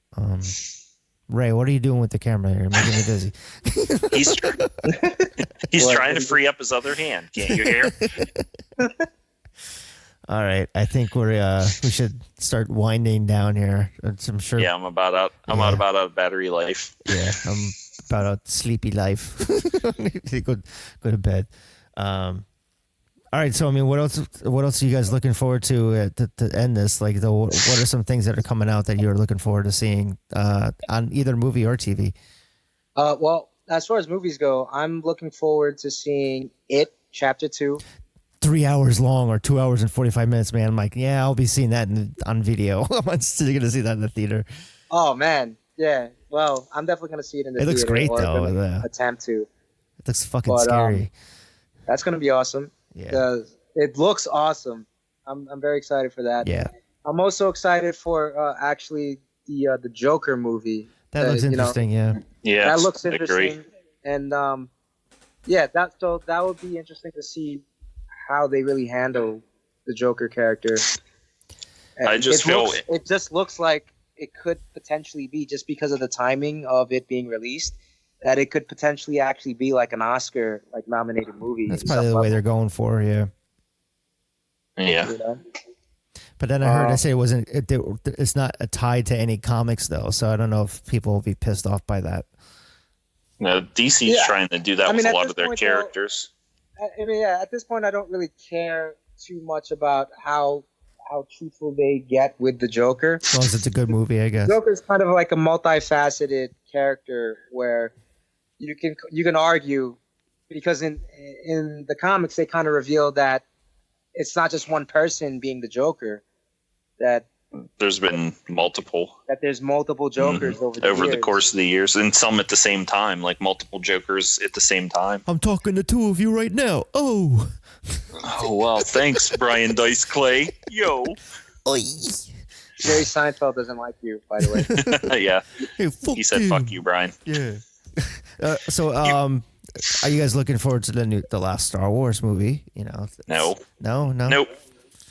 Ray, what are you doing with the camera here? You're making me dizzy. He's trying to free up his other hand. Can't you hear? All right. I think we should start winding down here. I'm sure. Yeah, I'm about out. I'm about out of battery life. Yeah, I'm about out sleepy life. go to bed. All right, so I mean, what else are you guys looking forward to end this? Like, what are some things that are coming out that you're looking forward to seeing on either movie or TV? Well, as far as movies go, I'm looking forward to seeing It Chapter 2. 3 hours long or 2 hours and 45 minutes, man. I'm like, yeah, I'll be seeing that on video. I'm still going to see that in the theater. Oh, man. Yeah. Well, I'm definitely going to see it in the theater. It looks great, though. Attempt to. It looks fucking scary. That's going to be awesome. Yeah. It looks awesome. I'm very excited for that. Yeah. I'm also excited for actually the Joker movie. That looks interesting. Yeah. That looks interesting. And that would be interesting to see how they really handle the Joker character. And it just looks like it could potentially be, just because of the timing of it being released, that it could potentially actually be like an Oscar nominated movie. That's probably the way they're going for, yeah. Yeah. You know? But then I heard they say it's not tied to any comics though, so I don't know if people will be pissed off by that. No, DC's trying to do that with a lot of their characters. At this point, I don't really care too much about how truthful they get with the Joker. As long as it's a good movie, I guess. Joker's kind of like a multifaceted character where you can argue, because in the comics they kind of reveal that it's not just one person being the Joker, that there's been multiple. That there's multiple Jokers over the course of the years, and some at the same time, like multiple Jokers at the same time. I'm talking to two of you right now. Oh, well, thanks, Brian Dice Clay. Yo. Oy. Jerry Seinfeld doesn't like you, by the way. Yeah. Hey, he said, "Fuck you, Brian." Yeah. Are you guys looking forward to the last Star Wars movie? You know. No. Nope.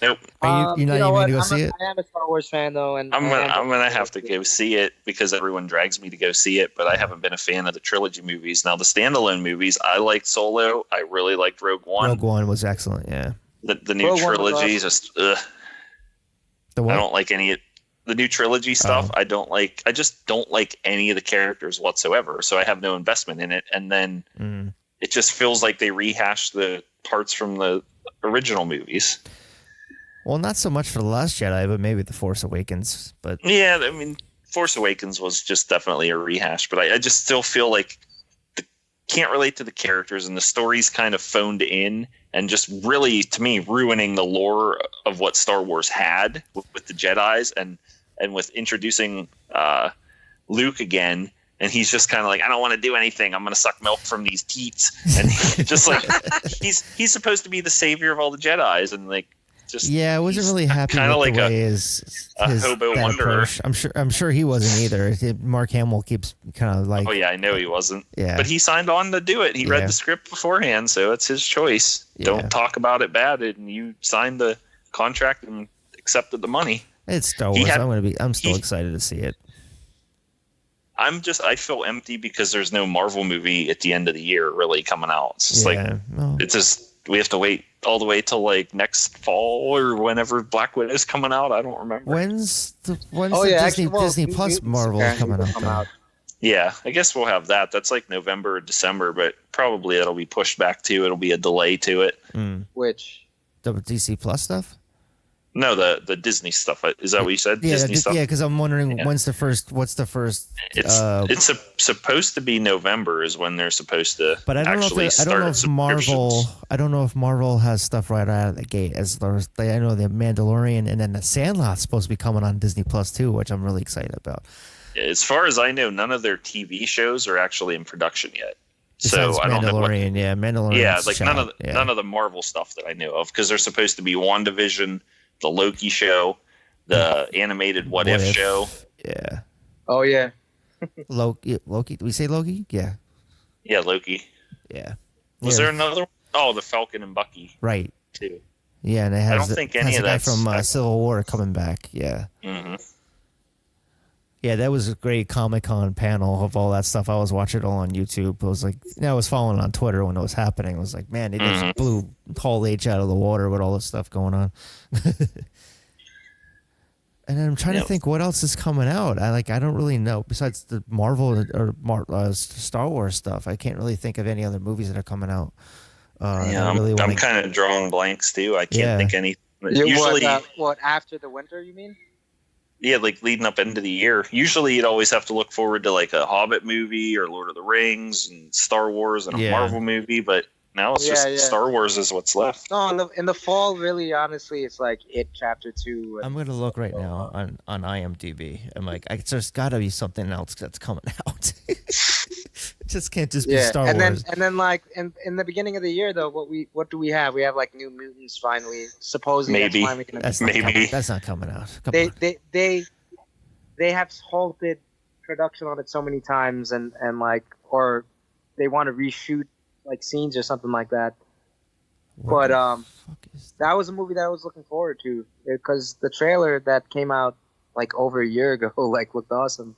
You're not even going to go see it? I am a Star Wars fan, though, and I'm gonna have to go see it because everyone drags me to go see it. But I haven't been a fan of the trilogy movies. Now the standalone movies, I liked Solo. I really liked Rogue One. Rogue One was excellent. Yeah. The new trilogy just. I don't like any of the new trilogy stuff. I just don't like any of the characters whatsoever. So I have no investment in it. And then it just feels like they rehash the parts from the original movies. Well, not so much for The Last Jedi, but maybe The Force Awakens. But yeah, I mean, Force Awakens was just definitely a rehash. But I just still feel like can't relate to the characters, and the story's kind of phoned in and just really, to me, ruining the lore of what Star Wars had with the Jedis and with introducing Luke again. And he's just kind of like, I don't want to do anything. I'm going to suck milk from these teats. And just like, he's supposed to be the savior of all the Jedis, and like. I wasn't really happy with like the way his hobo wanderer. I'm sure he wasn't either. Mark Hamill keeps kind of like. Oh yeah, I know he wasn't. Yeah, but he signed on to do it. He read the script beforehand, so it's his choice. Yeah. Don't talk about it bad, and you signed the contract and accepted the money. It's Star Wars. I'm still excited to see it. I feel empty because there's no Marvel movie at the end of the year really coming out. It's just it's just. We have to wait all the way till like next fall or whenever Black Widow is coming out. I don't remember. When's the Disney Plus Marvel coming out? Yeah, I guess we'll have that. That's like November or December, but probably it'll be pushed back too. It'll be a delay to it. Which the DC Plus stuff? No, the Disney stuff. Is that what you said? Yeah, Disney stuff. Yeah, because I'm wondering what's the first. It's supposed to be November is when they're supposed to. But I don't know if Marvel. I don't know if Marvel has stuff right out of the gate. As far as I know, the Mandalorian and then the Sandlot's supposed to be coming on Disney Plus too, which I'm really excited about. As far as I know, none of their TV shows are actually in production yet. Besides so I don't know Mandalorian. Yeah, like none of the Marvel stuff that I know of, because they're supposed to be WandaVision, the Loki show, the animated What If show. Yeah. Oh yeah. Loki. Did we say Loki? Yeah. Yeah, Loki. Yeah. Was there another one? Oh, the Falcon and Bucky. Right. Too. Yeah, and it has I don't think any of that from Civil War coming back. Yeah. Mm-hmm. Yeah, that was a great Comic-Con panel of all that stuff. I was watching it all on YouTube. I was like, I was following on Twitter when it was happening. I was like, man, they just blew Hall H out of the water with all this stuff going on. And I'm trying to think what else is coming out. I don't really know besides the Marvel or Star Wars stuff. I can't really think of any other movies that are coming out. I'm kind of drawing blanks too. I can't think any. Usually, what after the winter? You mean? Yeah, like leading up into the year. Usually, you'd always have to look forward to like a Hobbit movie or Lord of the Rings and Star Wars and a Marvel movie. But now it's just Star Wars is what's left. No, in the fall, really, honestly, it's like It Chapter 2. I'm going to look right now on IMDb. I'm like, there's got to be something else that's coming out. It just can't just be Star Wars. And then like in the beginning of the year, though, what do we have? We have like New Mutants finally. Supposedly, maybe. That's not coming out. They have halted production on it so many times, and like, or they want to reshoot like scenes or something like that. But that was a movie that I was looking forward to because the trailer that came out like over a year ago like looked awesome.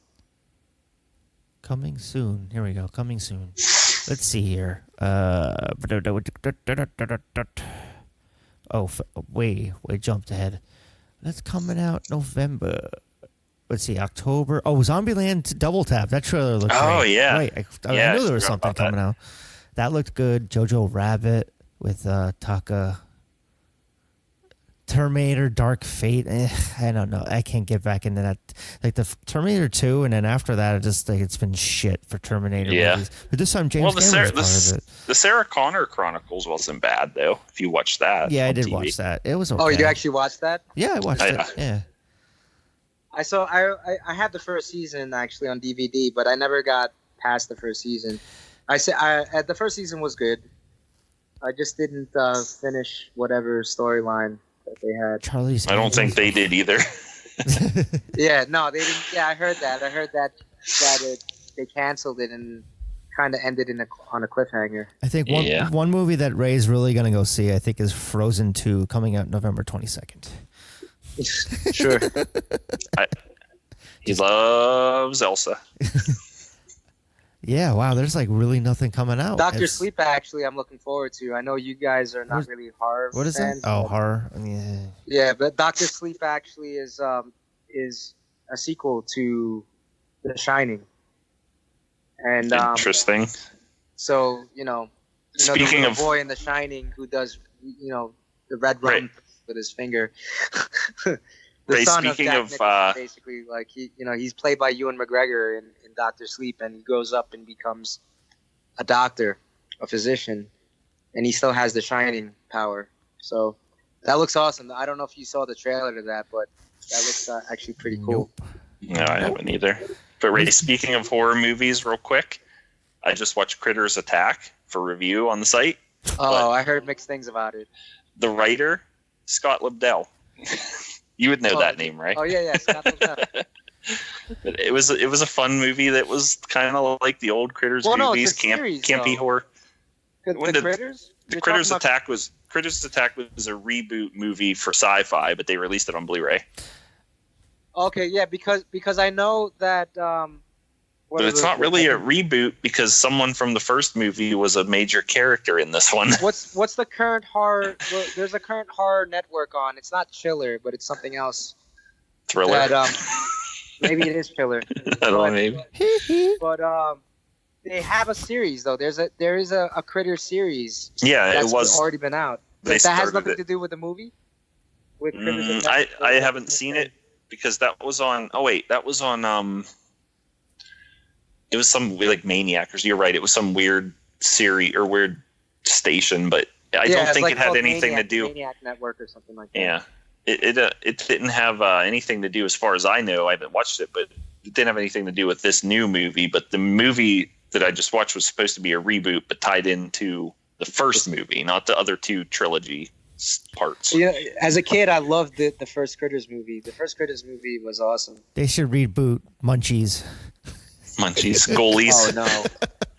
Coming soon. Here we go. Coming soon. Let's see here. Way jumped ahead. That's coming out November. let's see, October. Oh, Zombieland Double Tap. That trailer looked great. Yeah. Right. I knew there was something coming out. That looked good. Jojo Rabbit with Taka. Terminator Dark Fate. I don't know. I can't get back into that. Like the Terminator 2, and then after that, it's been shit for Terminator movies. But this time, James Cameron was part of it. The Sarah Connor Chronicles wasn't bad, though, if you watched that. Yeah, I did watch that. It was okay. Oh, you actually watched that? Yeah, I watched it. Yeah. I had the first season actually on DVD, but I never got past the first season. The first season was good. I just didn't finish whatever storyline that they had. I don't think they did either. Yeah, no, they didn't. Yeah, I heard that. They canceled it and kind of ended on a cliffhanger. I think one movie that Ray's really gonna go see, I think, is Frozen 2, coming out November 22nd. Sure. He loves Elsa. Yeah, wow. There's like really nothing coming out. Doctor Sleep, actually, I'm looking forward to. I know you guys are not really horror fans. What is that? Oh, horror. Yeah. Yeah, but Doctor Sleep actually is a sequel to The Shining. And interesting. So speaking of the boy in The Shining who does the red rum with his finger. The son of Jack Nicholson, basically, like he's played by Ewan McGregor in Doctor Sleep, and he grows up and becomes a doctor, a physician, and he still has the Shining power. So that looks awesome. I don't know if you saw the trailer to that, but that looks actually pretty cool. No, I haven't either. But Ray, speaking of horror movies, real quick, I just watched Critters Attack for review on the site. Oh, I heard mixed things about it. The writer, Scott Lobdell. You would know that name, right? Oh yeah, Scott Lobdell. But it was a fun movie that was kind of like the old Critters movies, campy horror. Critters Attack was a reboot movie for Sci-Fi, but they released it on Blu-ray. Okay, yeah, because I know that. But it's not really a reboot because someone from the first movie was a major character in this one. What's the current horror? Well, there's a current horror network on. It's not Chiller, but it's something else. Thriller. Maybe it is Chiller. I don't know, maybe. But they have a series though. There is a Critter series. Yeah, that's it was already been out. That has nothing to do with the movie. With Critters I haven't seen it because that was on. Oh wait, that was on. It was some like Maniacs. You're right. It was some weird series or weird station, but I don't think it had anything to do. Maniac Network or something like that. Yeah. It didn't have anything to do, as far as I know. I haven't watched it, but it didn't have anything to do with this new movie. But the movie that I just watched was supposed to be a reboot, but tied into the first movie, not the other two trilogy parts. Yeah, as a kid, I loved the first Critters movie. The first Critters movie was awesome. They should reboot Munchies. Goalies. Oh no,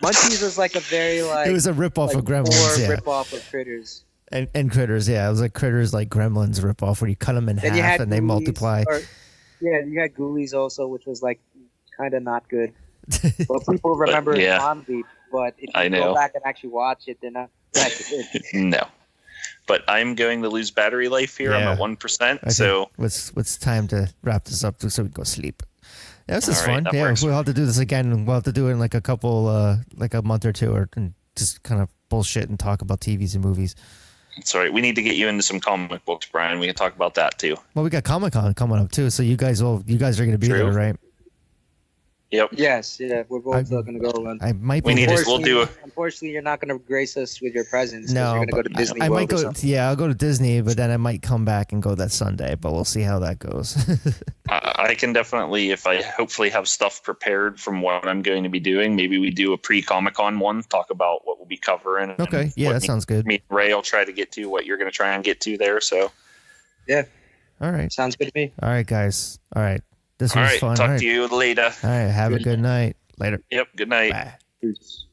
Munchies was like a very It was a ripoff of Gremlins. Yeah. Ripoff of Critters. And Critters, yeah. It was like Critters, like Gremlins ripoff, where you cut them in half and they multiply. You had Ghoulies also, which was like kind of not good. Well, people remember it fondly, but if you go back and actually watch it, they're not that good. No. But I'm going to lose battery life here. I'm at 1%. So it's time to wrap this up so we can go sleep. Yeah, this is fun. Yeah, works. we'll have to do this again. We'll have to do it in like a couple, like a month or two, and just kind of bullshit and talk about TVs and movies. Sorry, we need to get you into some comic books, Brian. We can talk about that too. Well, we got Comic-Con coming up too, so you guys are going to be there, right? Yep. Yes, yeah, we're both going to go. I might be. Unfortunately, you're not going to grace us with your presence. No, you're going to go to Disney I World might go. or something. Yeah, I'll go to Disney, but then I might come back and go that Sunday. But we'll see how that goes. I can definitely, if I hopefully have stuff prepared from what I'm going to be doing, maybe we do a pre-Comic-Con one, talk about what we'll be covering. Okay, yeah, that sounds good. Me and Ray will try to get to what you're going to try and get to there. So, yeah. All right. Sounds good to me. All right, guys. All right. This was fun. Talk to you later. All right. Have a good night. Later. Yep. Good night. Bye. Peace.